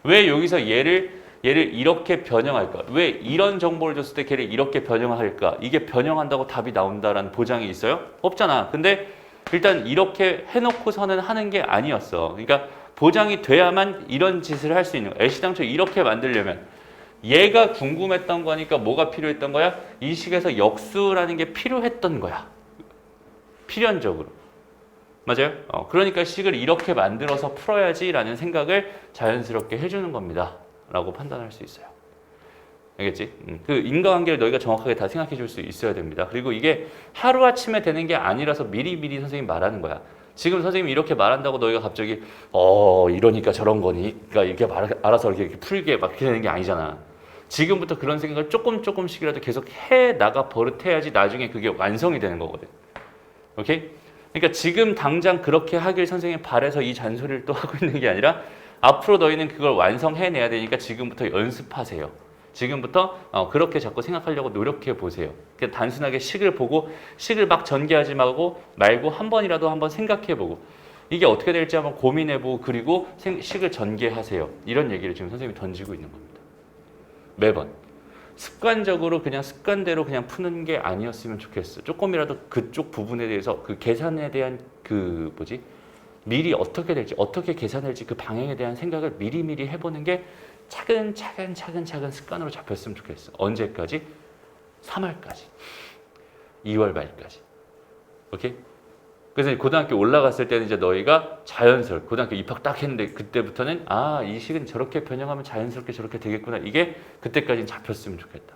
[SPEAKER 1] 왜 여기서 얘를 이렇게 변형할까? 왜 이런 정보를 줬을 때 걔를 이렇게 변형할까? 이게 변형한다고 답이 나온다라는 보장이 있어요? 없잖아. 근데 일단 이렇게 해놓고서는 하는 게 아니었어. 그러니까 보장이 돼야만 이런 짓을 할 수 있는 거야. 애시당초 이렇게 만들려면 얘가 궁금했던 거니까 뭐가 필요했던 거야? 이 식에서 역수라는 게 필요했던 거야. 필연적으로. 맞아요? 그러니까 식을 이렇게 만들어서 풀어야지라는 생각을 자연스럽게 해주는 겁니다. 라고 판단할 수 있어요. 알겠지? 그 인과관계를 너희가 정확하게 다 생각해 줄 수 있어야 됩니다. 그리고 이게 하루아침에 되는 게 아니라서 미리미리 선생님이 말하는 거야. 지금 선생님이 이렇게 말한다고 너희가 갑자기 이러니까 저런 거니까 이렇게 알아서 이렇게 풀게 막 이렇게 되는 게 아니잖아. 지금부터 그런 생각을 조금씩이라도 계속 해나가 버릇해야지 나중에 그게 완성이 되는 거거든. 오케이? 그러니까 지금 당장 그렇게 하길 선생님이 바래서 이 잔소리를 또 하고 있는 게 아니라 앞으로 너희는 그걸 완성해내야 되니까 지금부터 연습하세요. 지금부터 그렇게 자꾸 생각하려고 노력해 보세요. 그냥 단순하게 식을 보고 식을 막 전개하지 말고 한 번이라도 한번 생각해 보고 이게 어떻게 될지 한번 고민해 보고 그리고 식을 전개하세요. 이런 얘기를 지금 선생님이 던지고 있는 겁니다. 매번. 습관적으로 그냥 습관대로 그냥 푸는 게 아니었으면 좋겠어. 조금이라도 그쪽 부분에 대해서 그 계산에 대한 미리 어떻게 될지 어떻게 계산할지 그 방향에 대한 생각을 미리미리 해보는 게 차근차근 습관으로 잡혔으면 좋겠어. 언제까지? 3월까지. 2월 말까지. 오케이? 그래서 고등학교 올라갔을 때는 이제 너희가 자연스럽게 고등학교 입학 딱 했는데 그때부터는 아, 이 식은 저렇게 변형하면 자연스럽게 저렇게 되겠구나. 이게 그때까지는 잡혔으면 좋겠다.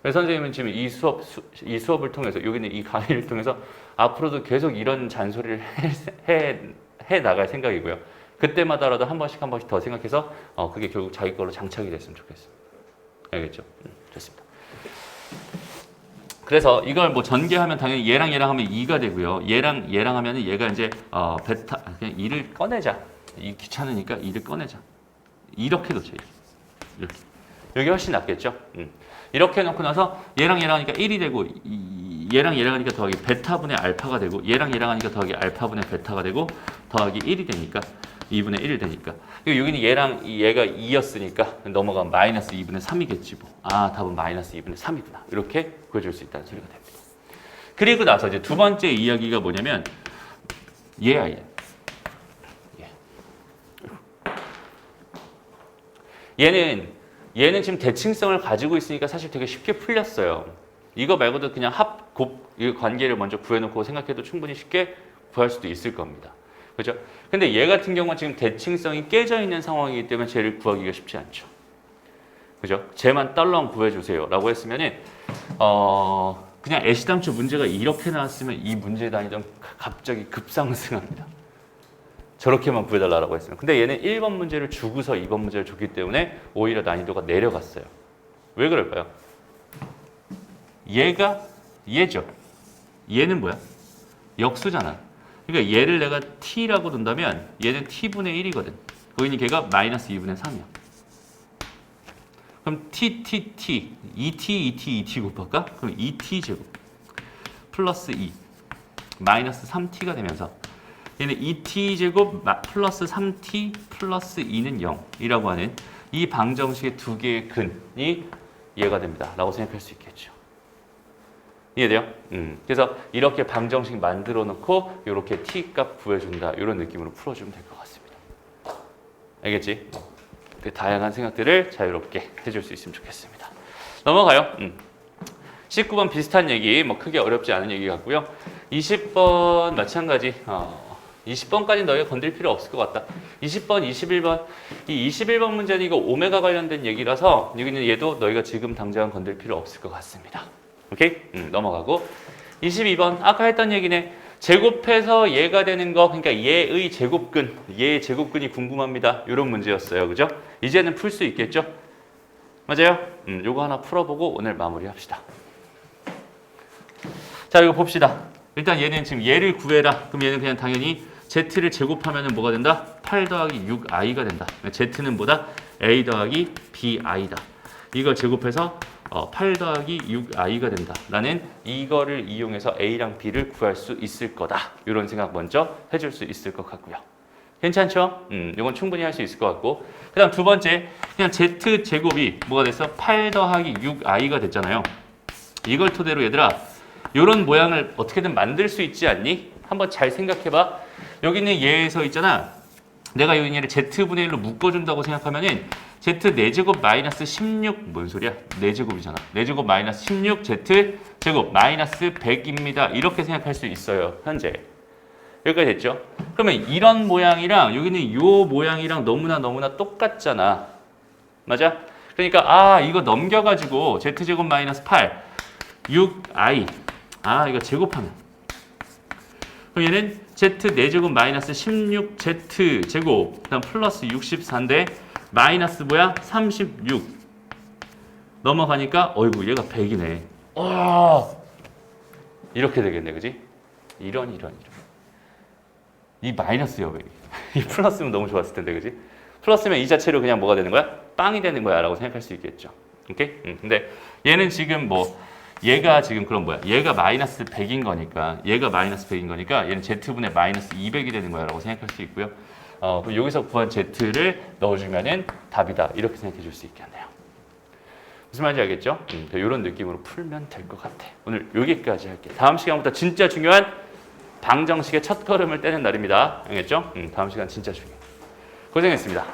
[SPEAKER 1] 그래서 선생님은 지금 이 수업을 통해서 여기 있는 이 강의를 통해서 앞으로도 계속 이런 잔소리를 해 나갈 생각이고요. 그때마다라도 한 번씩 더 생각해서 그게 결국 자기 걸로 장착이 됐으면 좋겠어요. 알겠죠? 좋습니다. 그래서 이걸 뭐 전개하면 당연히 얘랑 하면 2가 되고요. 얘랑 하면은 얘가 이제 베타 그냥 2를 꺼내자. 이 귀찮으니까 2를 꺼내자. 이렇게 놓죠. 이렇게. 여기 훨씬 낫겠죠? 이렇게 놓고 나서 얘랑 하니까 1이 되고 얘랑 하니까 더하기 베타분의 알파가 되고 얘랑 하니까 더하기 알파분의 베타가 되고 더하기 1이 되니까 2분의 1이 되니까 여기는 얘가 2였으니까 넘어가면 마이너스 2분의 3이겠지 뭐. 아, 답은 마이너스 2분의 3이구나. 이렇게 구해줄 수 있다는 소리가 됩니다. 그리고 나서 이제 두 번째 이야기가 뭐냐면 얘야. 얘는 지금 대칭성을 가지고 있으니까 사실 되게 쉽게 풀렸어요. 이거 말고도 그냥 이 관계를 먼저 구해놓고 생각해도 충분히 쉽게 구할 수도 있을 겁니다. 그죠? 근데 얘 같은 경우는 지금 대칭성이 깨져 있는 상황이기 때문에 쟤를 구하기가 쉽지 않죠. 그죠? 쟤만 딸랑 구해주세요. 라고 했으면은, 그냥 애시당초 문제가 이렇게 나왔으면 이 문제 단위는 갑자기 급상승합니다. 저렇게만 구해달라고 했으면. 근데 얘는 1번 문제를 주고서 2번 문제를 줬기 때문에 오히려 난이도가 내려갔어요. 왜 그럴까요? 얘죠. 얘는 뭐야? 역수잖아. 그러니까 얘를 내가 t라고 둔다면 얘는 t분의 1이거든. 거기는 걔가 마이너스 2분의 3이야. 그럼 t 2t 곱할까? 그럼 2t 제곱 플러스 2 마이너스 3t가 되면서 얘는 2t 제곱 플러스 3t 플러스 2는 0이라고 하는 이 방정식의 두 개의 근이 얘가 됩니다. 라고 생각할 수 있겠죠. 이해돼요? 그래서 이렇게 방정식 만들어 놓고 이렇게 t 값 구해준다. 이런 느낌으로 풀어주면 될 것 같습니다. 알겠지? 그 다양한 생각들을 자유롭게 해줄 수 있으면 좋겠습니다. 넘어가요. 19번 비슷한 얘기, 뭐 크게 어렵지 않은 얘기 같고요. 20번 마찬가지. 20번까지 너희가 건들 필요 없을 것 같다. 20번, 21번. 이 21번 문제는 이거 오메가 관련된 얘기라서 여기는 얘도 너희가 지금 당장 건들 필요 없을 것 같습니다. 오케이? 넘어가고 22번 아까 했던 얘기네. 제곱해서 얘가 되는 거, 그러니까 얘의 제곱근이 궁금합니다. 이런 문제였어요. 그죠? 이제는 풀 수 있겠죠? 맞아요? 요거 하나 풀어보고 오늘 마무리합시다. 자, 이거 봅시다. 일단 얘는 지금 얘를 구해라. 그럼 얘는 그냥 당연히 z를 제곱하면 뭐가 된다? 8 더하기 6i가 된다. z는 뭐다? a 더하기 bi다. 이걸 제곱해서 8 더하기 6i가 된다. 라는 이거를 이용해서 a랑 b를 구할 수 있을 거다. 이런 생각 먼저 해줄 수 있을 것 같고요. 괜찮죠? 이건 충분히 할 수 있을 것 같고. 그 다음 두 번째, 그냥 z 제곱이 뭐가 됐어? 8 더하기 6i가 됐잖아요. 이걸 토대로 얘들아, 이런 모양을 어떻게든 만들 수 있지 않니? 한번 잘 생각해봐. 여기는 얘에서 있잖아. 내가 여기 얘를 z분의 1로 묶어준다고 생각하면은 z 4제곱 마이너스 16 뭔 소리야? 4제곱이잖아. 4제곱 마이너스 16 z 제곱 마이너스 100입니다. 이렇게 생각할 수 있어요. 현재. 여기까지 됐죠? 그러면 이런 모양이랑 여기는 이 모양이랑 너무나 똑같잖아. 맞아? 그러니까 이거 넘겨가지고 z제곱 마이너스 8 6i 이거 제곱하면 그럼 얘는 z 4제곱 마이너스 16z 제곱 그다음 플러스 64인데 마이너스 뭐야? 36 넘어가니까 어이구 얘가 100이네. 이렇게 되겠네. 그지? 이런 이 마이너스요. 이 플러스면 너무 좋았을 텐데. 그지? 플러스면 이 자체로 그냥 뭐가 되는 거야? 빵이 되는 거야 라고 생각할 수 있겠죠. 오케이? 근데 얘는 지금 얘가 지금 그런 뭐야? 얘가 마이너스 100인 거니까 얘는 z분의 마이너스 200이 되는 거야 라고 생각할 수 있고요. 그럼 여기서 구한 z를 넣어주면은 답이다. 이렇게 생각해 줄 수 있겠네요. 무슨 말인지 알겠죠? 이런 느낌으로 풀면 될 것 같아. 오늘 여기까지 할게. 다음 시간부터 진짜 중요한 방정식의 첫 걸음을 떼는 날입니다. 알겠죠? 다음 시간 진짜 중요해. 고생했습니다.